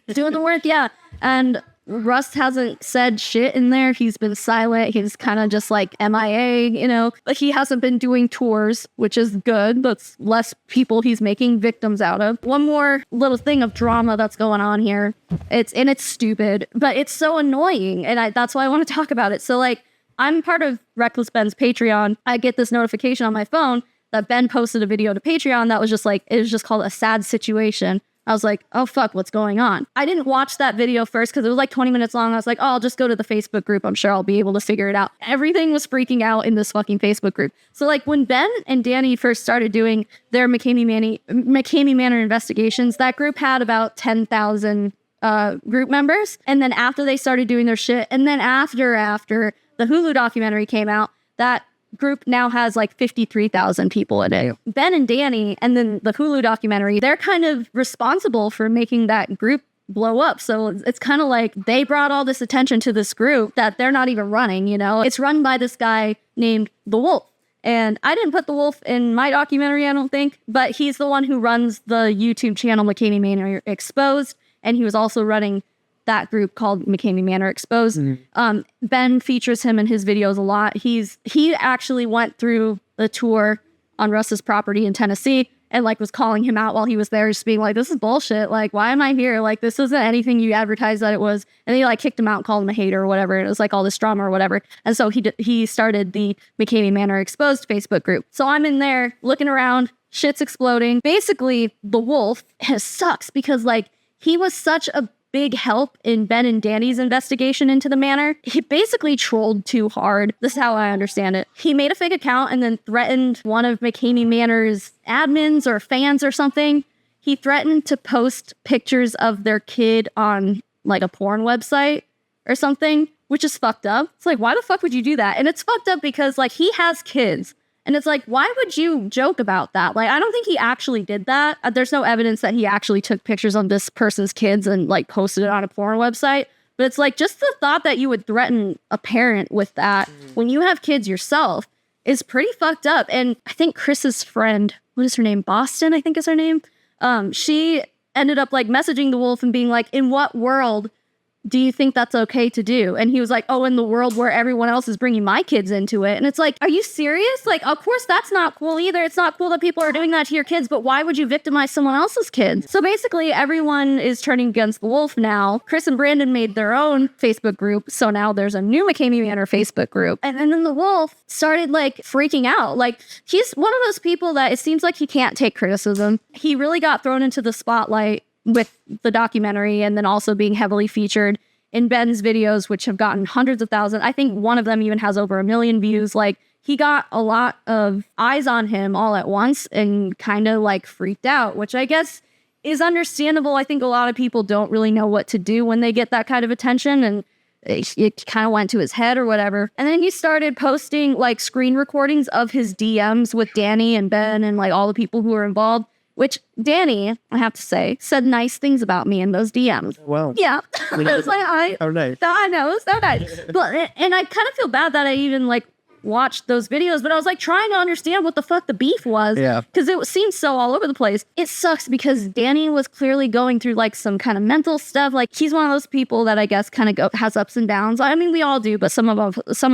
Doing the work, yeah. And Rust hasn't said shit in there. He's been silent. He's kind of just like MIA, you know. But he hasn't been doing tours, which is good. That's less people he's making victims out of. One more little thing of drama that's going on here. It's stupid, but it's so annoying. And that's why I want to talk about it. So like, I'm part of Reckless Ben's Patreon. I get this notification on my phone that Ben posted a video to Patreon that was just like, it was just called A Sad Situation. I was like, oh fuck, what's going on? I didn't watch that video first because it was like 20 minutes long. I was like, oh, I'll just go to the Facebook group. I'm sure I'll be able to figure it out. Everything was freaking out in this fucking Facebook group. So like when Ben and Danny first started doing their McKamey Manor investigations, that group had about 10,000 group members. And then after they started doing their shit, and then after the Hulu documentary came out, that group now has like 53,000 people in it. Ben and Danny, and then the Hulu documentary, they're kind of responsible for making that group blow up. So it's kind of like they brought all this attention to this group that they're not even running, you know? It's run by this guy named The Wolf. And I didn't put The Wolf in my documentary, I don't think, but he's the one who runs the YouTube channel McKamey Manor Exposed. And he was also running that group called McKamey Manor Exposed. Ben features him in his videos a lot. He actually went through the tour on Russ's property in Tennessee and like was calling him out while he was there, just being like, this is bullshit. Like, why am I here? Like, this isn't anything you advertised that it was. And then he like kicked him out and called him a hater or whatever. And it was like all this drama or whatever. And so he started the McKamey Manor Exposed Facebook group. So I'm in there looking around, shit's exploding. Basically, The Wolf sucks because like he was such a big help in Ben and Danny's investigation into the manor. He basically trolled too hard. This is how I understand it. He made a fake account and then threatened one of McKamey Manor's admins or fans or something. He threatened to post pictures of their kid on like a porn website or something, which is fucked up. It's like, why the fuck would you do that? And it's fucked up because like he has kids And it's like, why would you joke about that? Like, I don't think he actually did that. There's no evidence that he actually took pictures of this person's kids and like posted it on a porn website. But it's like, just the thought that you would threaten a parent with that when you have kids yourself is pretty fucked up. And I think Chris's friend, what is her name? Boston, I think is her name. She ended up like messaging the wolf and being like, in what world do you think that's okay to do? And he was like, oh, in the world where everyone else is bringing my kids into it. And it's like, are you serious? Like, of course, that's not cool either. It's not cool that people are doing that to your kids, but why would you victimize someone else's kids? So basically, everyone is turning against the wolf now. Chris and Brandon made their own Facebook group. So now there's a new McKamey Manor Facebook group. And then the wolf started like freaking out. Like, he's one of those people that it seems like he can't take criticism. He really got thrown into the spotlight with the documentary and then also being heavily featured in Ben's videos, which have gotten hundreds of thousands. I think one of them even has over 1 million views. Like, he got a lot of eyes on him all at once and kind of like freaked out, which I guess is understandable. I think a lot of people don't really know what to do when they get that kind of attention, and it kind of went to his head or whatever. And then he started posting like screen recordings of his DMs with Danny and Ben and like all the people who were involved. Which Danny, I have to say, said nice things about me in those DMs. Well, yeah, it's like oh, nice. I know, so nice. But and I kind of feel bad that I even like watched those videos, but I was like trying to understand what the fuck the beef was. Yeah, because it seemed so all over the place. It sucks because Danny was clearly going through like some kind of mental stuff. Like, he's one of those people that I guess kind of has ups and downs. I mean, we all do, but some of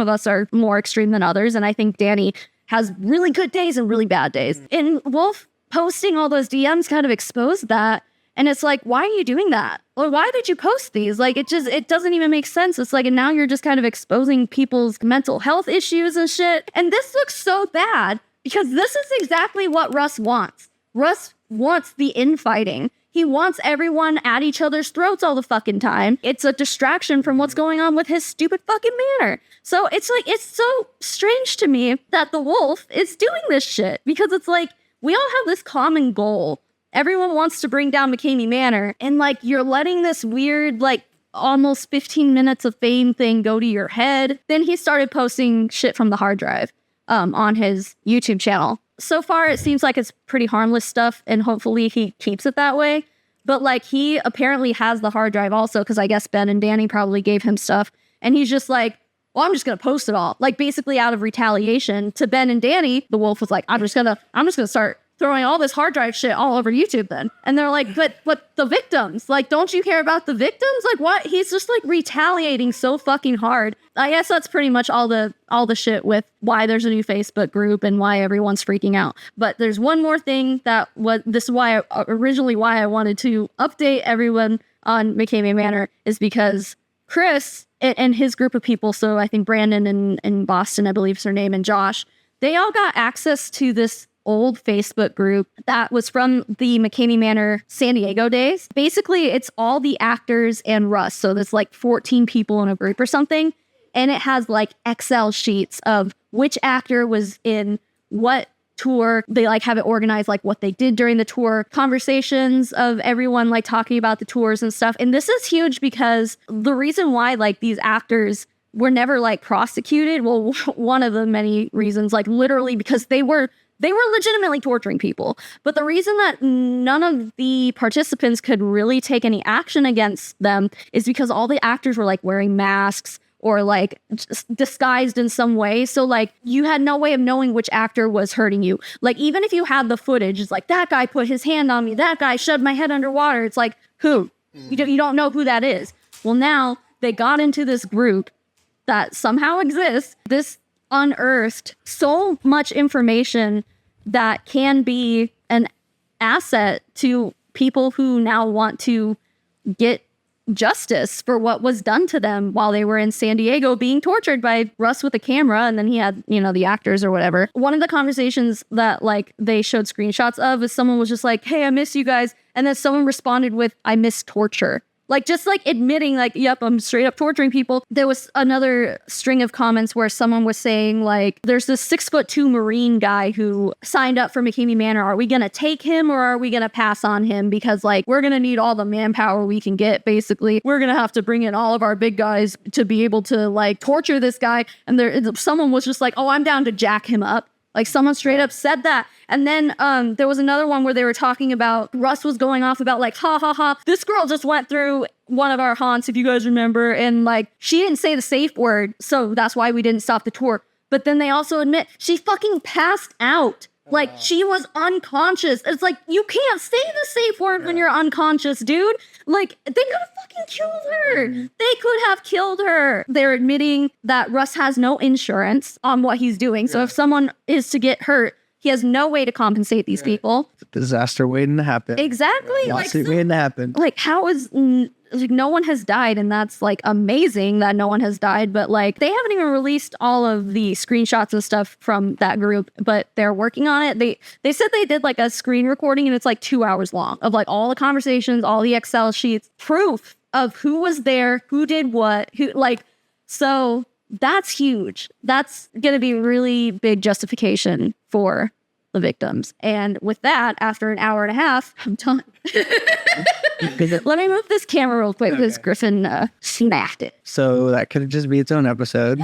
us are more extreme than others. And I think Danny has really good days and really bad days. And Wolf posting all those DMs kind of exposed that. And it's like, why are you doing that? Or why did you post these? Like, it doesn't even make sense. It's like, and now you're just kind of exposing people's mental health issues and shit. And this looks so bad because this is exactly what Russ wants. Russ wants the infighting. He wants everyone at each other's throats all the fucking time. It's a distraction from what's going on with his stupid fucking manor. So it's like, it's so strange to me that the wolf is doing this shit because it's like, we all have this common goal. Everyone wants to bring down McKamey Manor. And like, you're letting this weird, like almost 15 minutes of fame thing go to your head. Then he started posting shit from the hard drive on his YouTube channel. So far, it seems like it's pretty harmless stuff. And hopefully he keeps it that way. But like, he apparently has the hard drive also, because I guess Ben and Danny probably gave him stuff. And he's just like, well, I'm just going to post it all. Like, basically out of retaliation to Ben and Danny, the wolf was like, I'm just going to start throwing all this hard drive shit all over YouTube then. And they're like, but the victims, like, don't you care about the victims? Like, what? He's just like retaliating so fucking hard. I guess that's pretty much all the shit with why there's a new Facebook group and why everyone's freaking out. But there's one more thing this is why I wanted to update everyone on McKamey Manor is because Chris and his group of people, so I think Brandon and Boston, I believe is her name, and Josh, they all got access to this old Facebook group that was from the McKamey Manor San Diego days. Basically, it's all the actors and Russ. So there's like 14 people in a group or something. And it has like Excel sheets of which actor was in what tour. They like have it organized, like what they did during the tour, conversations of everyone like talking about the tours and stuff. And this is huge because the reason why like these actors were never like prosecuted, well, one of the many reasons, like literally because they were legitimately torturing people. But the reason that none of the participants could really take any action against them is because all the actors were like wearing masks or like disguised in some way. So like you had no way of knowing which actor was hurting you. Like even if you had the footage, it's like that guy put his hand on me, that guy shoved my head underwater. It's like, who? You don't know who that is. Well, now they got into this group that somehow exists. This unearthed so much information that can be an asset to people who now want to get justice for what was done to them while they were in San Diego being tortured by Russ with a camera. And then he had, the actors or whatever. One of the conversations that like they showed screenshots of is someone was just like, hey, I miss you guys. And then someone responded with, I miss torture. Like, just like admitting like, yep, I'm straight up torturing people. There was another string of comments where someone was saying like, there's this 6'2" Marine guy who signed up for McKamey Manor. Are we going to take him or are we going to pass on him? Because like, we're going to need all the manpower we can get. Basically, we're going to have to bring in all of our big guys to be able to like torture this guy. And someone was just like, oh, I'm down to jack him up. Like someone straight up said that. And then there was another one where they were talking about, Russ was going off about like, ha ha ha, this girl just went through one of our haunts, if you guys remember, and like she didn't say the safe word, so that's why we didn't stop the tour. But then they also admit she fucking passed out. Like, she was unconscious. It's like, you can't say the safe word when you're unconscious, dude. Like, they could have fucking killed her. They could have killed her. They're admitting that Russ has no insurance on what he's doing. So if someone is to get hurt, he has no way to compensate these people. Disaster waiting to happen. Exactly. Lawsuit waiting to happen. Like, how is... like, no one has died, and that's like amazing that no one has died, but like they haven't even released all of the screenshots and stuff from that group, but they're working on it. They said they did like a screen recording, and it's like 2 hours long of like all the conversations, all the Excel sheets, proof of who was there, who did what, who, like, so that's huge. That's gonna be really big justification for the victims. And with that, after an hour and a half, I'm done. Let me move this camera real quick because Griffin snapped it. So that could just be its own episode.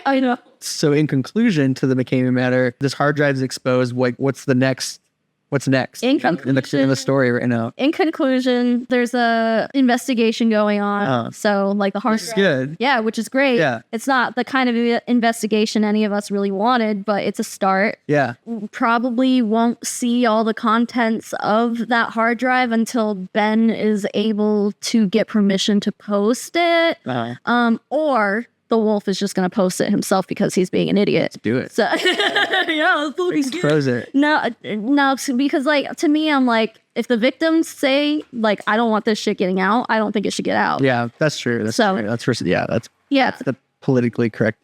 I know. So in conclusion to the McKamey Manor, this hard drive is exposed. What's the next? What's next In in the story right now? In conclusion, there's a investigation going on. So like the hard drive, good. Yeah, which is great. Yeah. It's not the kind of investigation any of us really wanted, but it's a start. Yeah. Probably won't see all the contents of that hard drive until Ben is able to get permission to post it. Or the wolf is just going to post it himself because he's being an idiot. Do it. So yeah, Expose it. No, because like to me, I'm like, if the victims say like, I don't want this shit getting out, I don't think it should get out. Yeah, that's true. That's true. That's first. Yeah, that's the politically correct.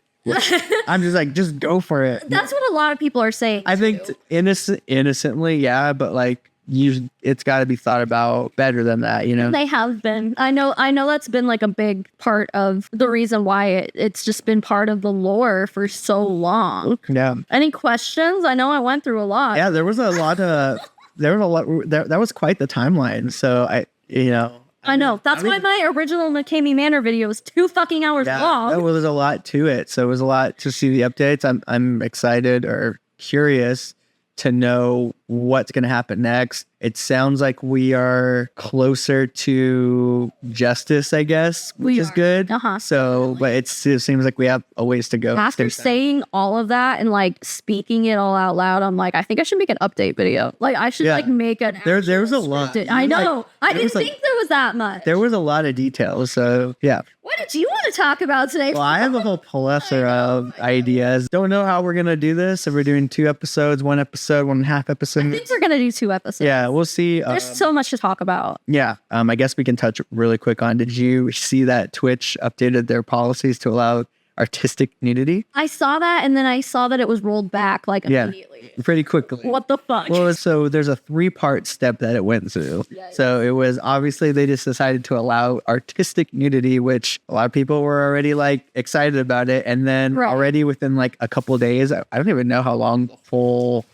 I'm just like, just go for it. That's what a lot of people are saying. I think innocently, yeah, but like it's got to be thought about better than that, you know. They have been. I know that's been like a big part of the reason why it's just been part of the lore for so long. Yeah. Any questions? I know I went through a lot. Yeah, there was a lot. That was quite the timeline. So I know. That's why my original McKamey Manor video was 2 fucking hours long. Well, there's a lot to it. So it was a lot to see the updates. I'm excited or curious to know what's going to happen next. It sounds like we are closer to justice, I guess, which is good. So, but it seems like we have a ways to go. After saying all of that and like speaking it all out loud, I'm like, I think I should make an update video. Like I should like make an. There was a lot. I know. I didn't think there was that much. There was a lot of details. So yeah. What did you want to talk about today? Well, I have a whole plethora of ideas. Don't know how we're gonna do this. If we're doing 2 episodes, 1 episode, 1.5 episode. I think we're gonna do 2 episodes. Yeah, we'll see. There's so much to talk about. Yeah, I guess we can touch really quick on. Did you see that Twitch updated their policies to allow artistic nudity? I saw that, and then I saw that it was rolled back like immediately. Pretty quickly. What the fuck? Well, so there's a 3-part step that it went through. Yeah. So it was obviously they just decided to allow artistic nudity, which a lot of people were already like excited about it. And then already within like a couple of days, I don't even know how long the full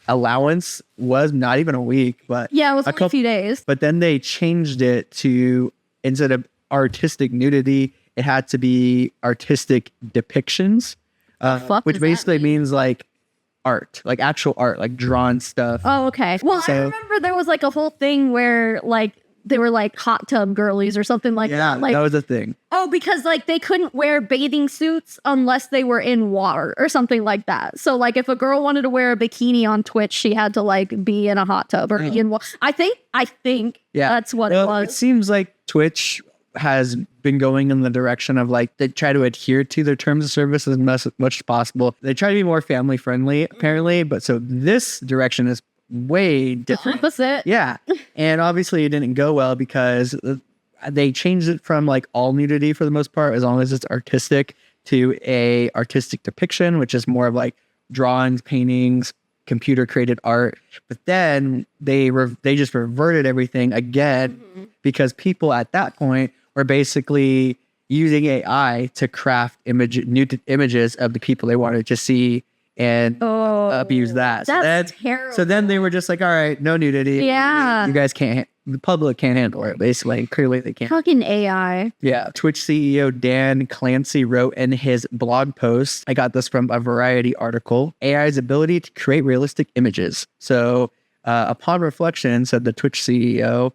allowance was, not even a week, but yeah, it was a few days. But then they changed it to, instead of artistic nudity, it had to be artistic depictions, which basically means like art, like actual art, like drawn stuff. Oh, okay. Well, I remember there was like a whole thing where like they were like hot tub girlies or something like that. Yeah, like, that was a thing. Oh, because like they couldn't wear bathing suits unless they were in water or something like that. So like if a girl wanted to wear a bikini on Twitch, she had to like be in a hot tub or be in water. I think that's what it was. It seems like Twitch has been going in the direction of like they try to adhere to their terms of service as much as possible. They try to be more family friendly apparently, but so this direction is way different. Opposite. Yeah. And obviously it didn't go well because they changed it from like all nudity for the most part, as long as it's artistic, to a artistic depiction, which is more of like drawings, paintings, computer created art. But then they just reverted everything again because people at that point were basically using AI to craft images of the people they wanted to see and abuse that. That's terrible. So then they were just like, all right, no nudity. Yeah. You guys can't the public can't handle it, basically. Clearly they can't. Fucking AI. Yeah. Twitch CEO Dan Clancy wrote in his blog post, I got this from a Variety article, AI's ability to create realistic images. So upon reflection, said the Twitch CEO,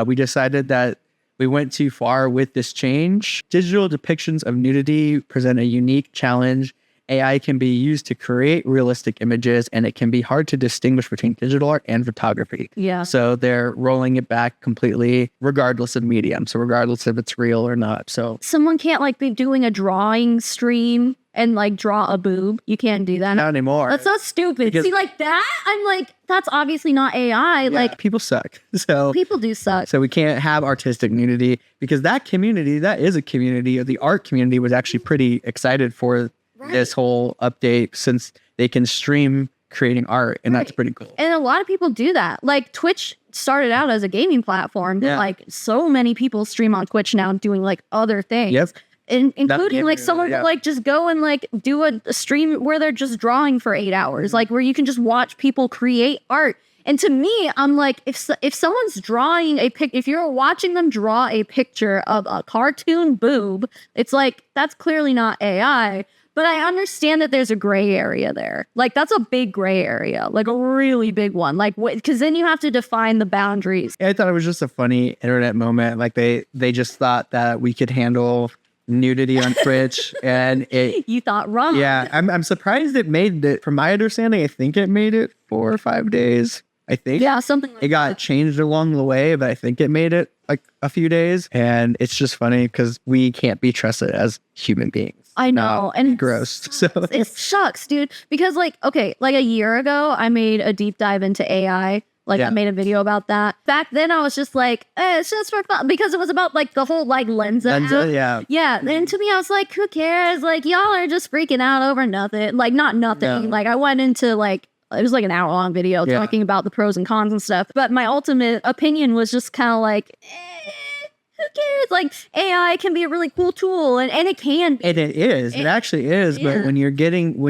we decided that we went too far with this change. Digital depictions of nudity present a unique challenge. AI can be used to create realistic images, and it can be hard to distinguish between digital art and photography. Yeah. So they're rolling it back completely, regardless of medium. So regardless if it's real or not. So Someone can't like be doing a drawing stream and like draw a boob. You can't do that. not anymore. That's so stupid. Because- See, like that, I'm like, that's obviously not AI. Yeah, Like, people suck. So people do suck. So we can't have artistic nudity because that community, that is a community, or the art community was actually pretty excited for this whole update since they can stream creating art, and that's pretty cool. And a lot of people do that. Like Twitch started out as a gaming platform, but Yeah. like so many people stream on Twitch now doing like other things. Yep. Including like someone yeah. will like just go and like do a stream where they're just drawing for 8 hours, like where you can just watch people create art. And to me, I'm like, if someone's drawing if you're watching them draw a picture of a cartoon boob, it's like, that's clearly not AI. But I understand that there's a gray area there. Like, that's a big gray area, like a really big one. Like, because then you have to define the boundaries. I thought it was just a funny internet moment. Like they just thought that we could handle nudity on Twitch, and it. You thought wrong. Yeah, I'm surprised it made it. From my understanding, I think it made it 4 or 5 days. I think. Yeah, something like it got changed along the way, but I think it made it like a few days. And it's just funny because we can't be trusted as human beings. I know. And gross. So it sucks, dude. Because like, okay, like a year ago, I made a deep dive into AI. Like I made a video about that. Back then I was just like, it's just for fun, because it was about like the whole like Lensa app. Yeah. Yeah. And to me, I was like, who cares? Like, y'all are just freaking out over nothing. Like, not nothing. No. Like, I went into like, it was like an hour-long video talking about the pros and cons and stuff. But my ultimate opinion was just kind of like, who cares? Like, AI can be a really cool tool, and it can be. And it is. It actually is. But when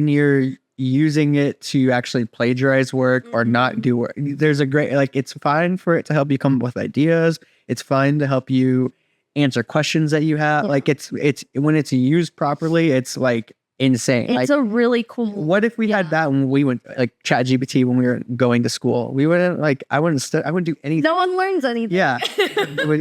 you're using it to actually plagiarize work or not do work, there's a great, like, it's fine for it to help you come up with ideas. It's fine to help you answer questions that you have. Like, it's when it's used properly, it's like insane. It's like, a really cool. What if we had that when we went like ChatGPT when we were going to school? We wouldn't like. I wouldn't do anything. No one learns anything. Yeah,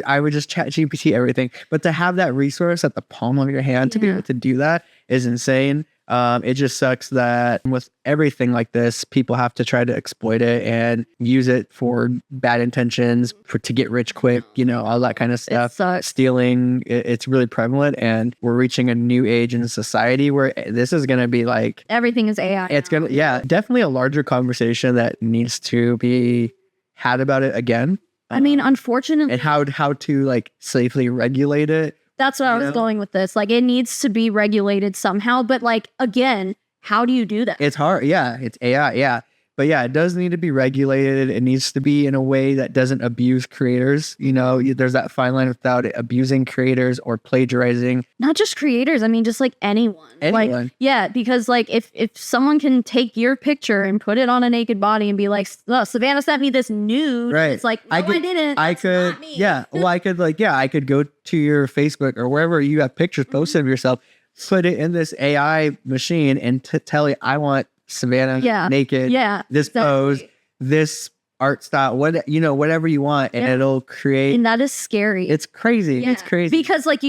I would just ChatGPT everything. But to have that resource at the palm of your hand to be able to do that is insane. It just sucks that with everything like this, people have to try to exploit it and use it for bad intentions, to get rich quick, all that kind of stuff. Stealing, it's really prevalent, and we're reaching a new age in society where this is going to be like... Everything is AI. It's going to, definitely a larger conversation that needs to be had about it again. I mean, unfortunately... And how to like safely regulate it. That's what I was going with this. Like, it needs to be regulated somehow. But like, again, how do you do that? It's hard. Yeah, it's AI. Yeah. But yeah, it does need to be regulated. It needs to be in a way that doesn't abuse creators. There's that fine line without it abusing creators or plagiarizing. Not just creators. I mean, just like anyone. Anyone. Like, yeah, because like if someone can take your picture and put it on a naked body and be like, oh, Savannah sent me this nude. Right. It's like, no, I didn't. I could. Yeah. Well, I could go to your Facebook or wherever you have pictures posted of yourself, put it in this AI machine and tell you, I want Savannah naked, this pose, this art style, whatever you want, and it'll create. And that is scary. It's crazy. Yeah. It's crazy because like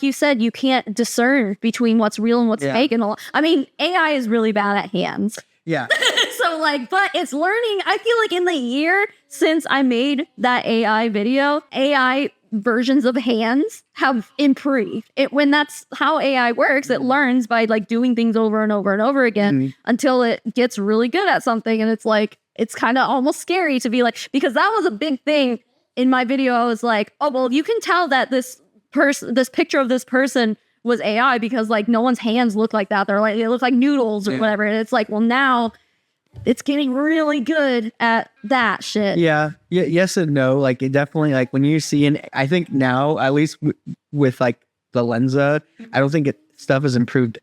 you said, you can't discern between what's real and what's fake. And I mean, AI is really bad at hands. Yeah. So like, but it's learning. I feel like in the year since I made that AI video, AI versions of hands have improved. When that's how AI works, it learns by like doing things over and over and over again until it gets really good at something. And it's like, it's kind of almost scary to be like, because that was a big thing in my video. I was like, oh, well, you can tell that this picture of this person was AI because like no one's hands look like that. They look like noodles or whatever. And it's like, well, now it's getting really good at that shit. Yeah. Yes and no. Like, it definitely, like, when you see, I think now, at least with like the Lensa, I don't think stuff has improved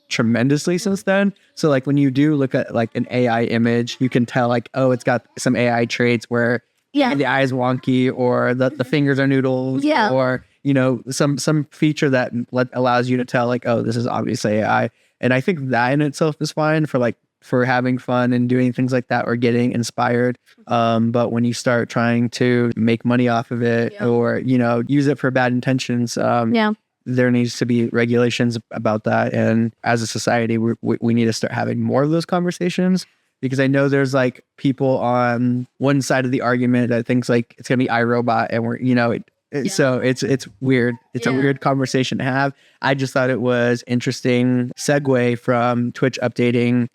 tremendously since then. So like when you do look at like an AI image, you can tell like, oh, it's got some AI traits where Yeah. the eyes wonky, or the fingers are noodles, Yeah. or some feature that allows you to tell like, oh, this is obviously AI. And I think that in itself is fine for having fun and doing things like that or getting inspired. But when you start trying to make money off of it or use it for bad intentions, there needs to be regulations about that. And as a society, we need to start having more of those conversations, because I know there's like people on one side of the argument that thinks like it's gonna be iRobot, and we're so it's weird. It's a weird conversation to have. I just thought it was interesting segue from Twitch updating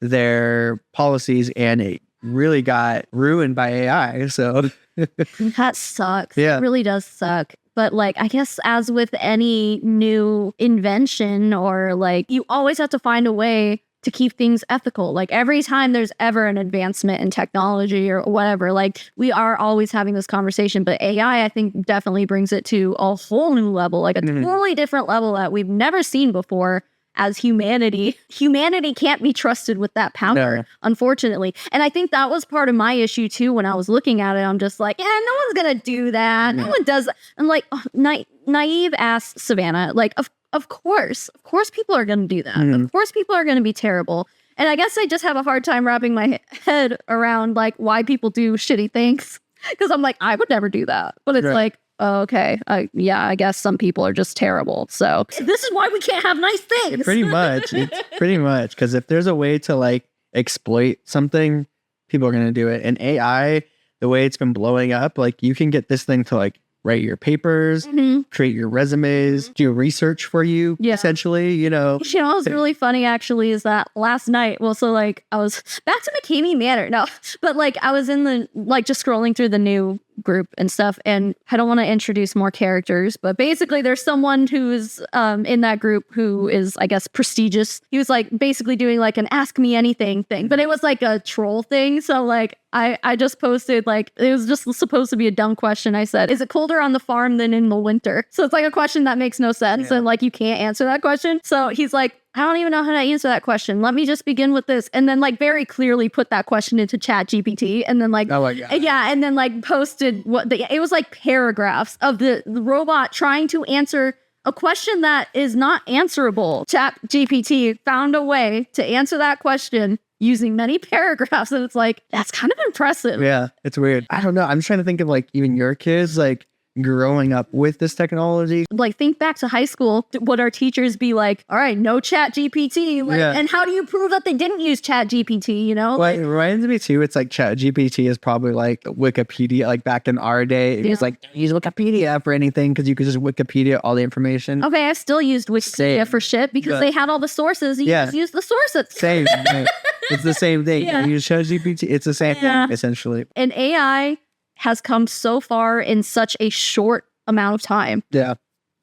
their policies, and it really got ruined by AI. So that sucks. Yeah. It really does suck. But like, I guess as with any new invention, or like, you always have to find a way to keep things ethical. Like every time there's ever an advancement in technology or whatever, like we are always having this conversation. But AI, I think, definitely brings it to a whole new level, like a totally different level that we've never seen before. As humanity can't be trusted with that power, unfortunately. And I think that was part of my issue too. When I was looking at it, I'm just like, no one's gonna do that. No one does. I'm like, naive ass Savannah. Like, of course people are gonna do that. Of course people are gonna be terrible. And I guess I just have a hard time wrapping my head around like why people do shitty things. Because I'm like, I would never do that. But it's like, oh, okay. I guess some people are just terrible. So this is why we can't have nice things. Pretty much. Because if there's a way to like exploit something, people are going to do it. And AI, the way it's been blowing up, like you can get this thing to like write your papers, create your resumes, do research for you, essentially, what's really funny actually is that last night, well, so like I was back to McKamey Manor. No, but like I was in the, like just scrolling through the new group and stuff, and I don't want to introduce more characters, but basically there's someone who's in that group who is, I guess, prestigious. He was like basically doing like an ask me anything thing, but it was like a troll thing. So like I just posted, like, it was just supposed to be a dumb question. I said, is it colder on the farm than in the winter? So it's like a question that makes no sense, and like you can't answer that question. So he's like, I don't even know how to answer that question. Let me just begin with this. And then like very clearly put that question into Chat GPT, and then like, oh my God. Yeah. And then like posted it was like paragraphs of the robot trying to answer a question that is not answerable. Chat GPT found a way to answer that question using many paragraphs. And it's like, that's kind of impressive. Yeah, it's weird. I don't know. I'm trying to think of like even your kids, like growing up with this technology. Like think back to high school. Would our teachers be like, all right, no Chat GPT? Like, and how do you prove that they didn't use Chat GPT, Well, it reminds me too, it's like Chat GPT is probably like Wikipedia, like back in our day. It was like, don't use Wikipedia for anything because you could just Wikipedia all the information. Okay, I still used Wikipedia for shit because they had all the sources. You just use the sources. Same. It's the same thing. You use Chat GPT. It's the same thing, essentially. And AI has come so far in such a short amount of time. Yeah.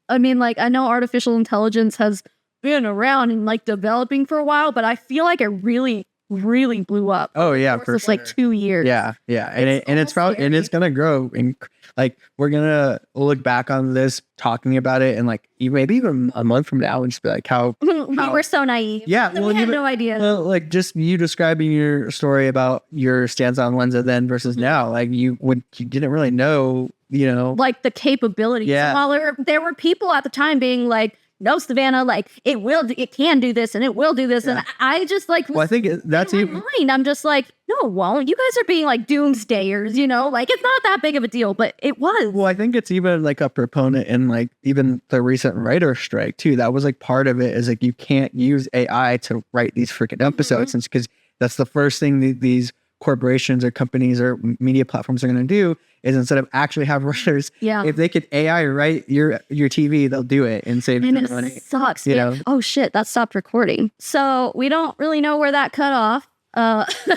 I mean, like, I know artificial intelligence has been around and like developing for a while, but I feel like it really blew up. Oh yeah, for sure. Like 2 years. Yeah. And it's probably, and it's gonna grow. And like we're gonna look back on this, talking about it, and like maybe even a month from now, and just be like, how we were so naive. Yeah, we had no idea. Well, like just you describing your story about your stance on Lenza then versus now, like you didn't really know, like the capabilities. Yeah. While there were people at the time being like, no, Savannah, like it can do this and it will do this. And I just like, well, I think that's in my mind. I'm just like, no, it won't. You guys are being like doomsdayers, like it's not that big of a deal, but it was. Well, I think it's even like a proponent in like even the recent writer strike too. That was like part of it is like, you can't use AI to write these freaking episodes, and because that's the first thing these corporations or companies or media platforms are going to do is instead of actually have writers, if they could AI write your TV, they'll do it and save money. It sucks. Oh shit, that stopped recording. So we don't really know where that cut off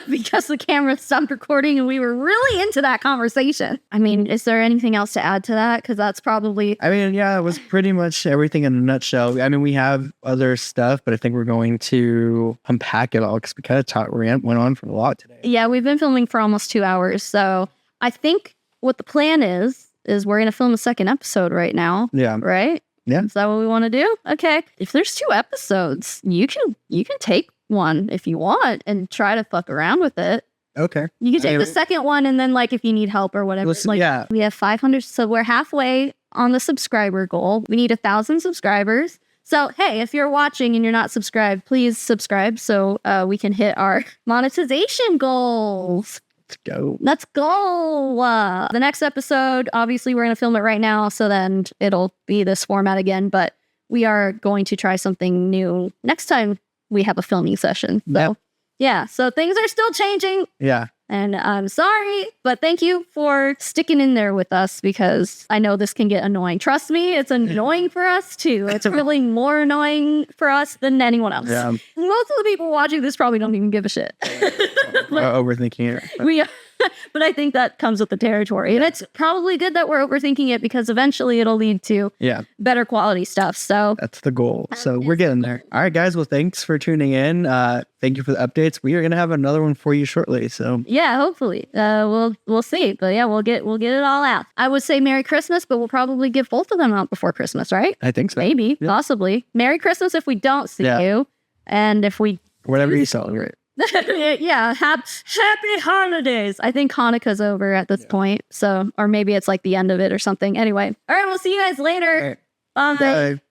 because the camera stopped recording and we were really into that conversation. I mean, is there anything else to add to that? Because that's probably... I mean, yeah, it was pretty much everything in a nutshell. I mean, we have other stuff, but I think we're going to unpack it all because we kind of went on for a lot today. Yeah, we've been filming for almost 2 hours. So I think what the plan is we're going to film a second episode right now. Yeah. Right? Yeah. Is that what we want to do? Okay. If there's 2 episodes, you can take one if you want and try to fuck around with it. Okay. You can take Anyway. the second one, and then like if you need help or whatever. Listen, like yeah. we have 500, so we're halfway on the subscriber goal. We need 1,000 subscribers. So hey, if you're watching and you're not subscribed, please subscribe so we can hit our monetization goals. Let's go. Let's go. The next episode, obviously, we're going to film it right now, so then it'll be this format again. But we are going to try something new next time we have a filming session. So Yep. yeah, so things are still changing. Yeah. And I'm sorry, but thank you for sticking in there with us because I know this can get annoying. Trust me, it's annoying for us too. It's really more annoying for us than anyone else. Yeah. Most of the people watching this probably don't even give a shit. Overthinking it. We, but I think that comes with the territory. And it's probably good that we're overthinking it because eventually it'll lead to Yeah. better quality stuff. So That's the goal. So we're getting there. All right, guys. Well, thanks for tuning in. Thank you for the updates. We are going to have another one for you shortly. So yeah, hopefully we'll see. But yeah, we'll get it all out. I would say Merry Christmas, but we'll probably give both of them out before Christmas, right? I think so. Maybe, Yeah. possibly. Merry Christmas if we don't see Yeah. you. And if we Whatever you celebrate. yeah, happy holidays. I think Hanukkah's over at this point. So or maybe it's like the end of it or something. Anyway. All right, we'll see you guys later. All right. Bye. Bye.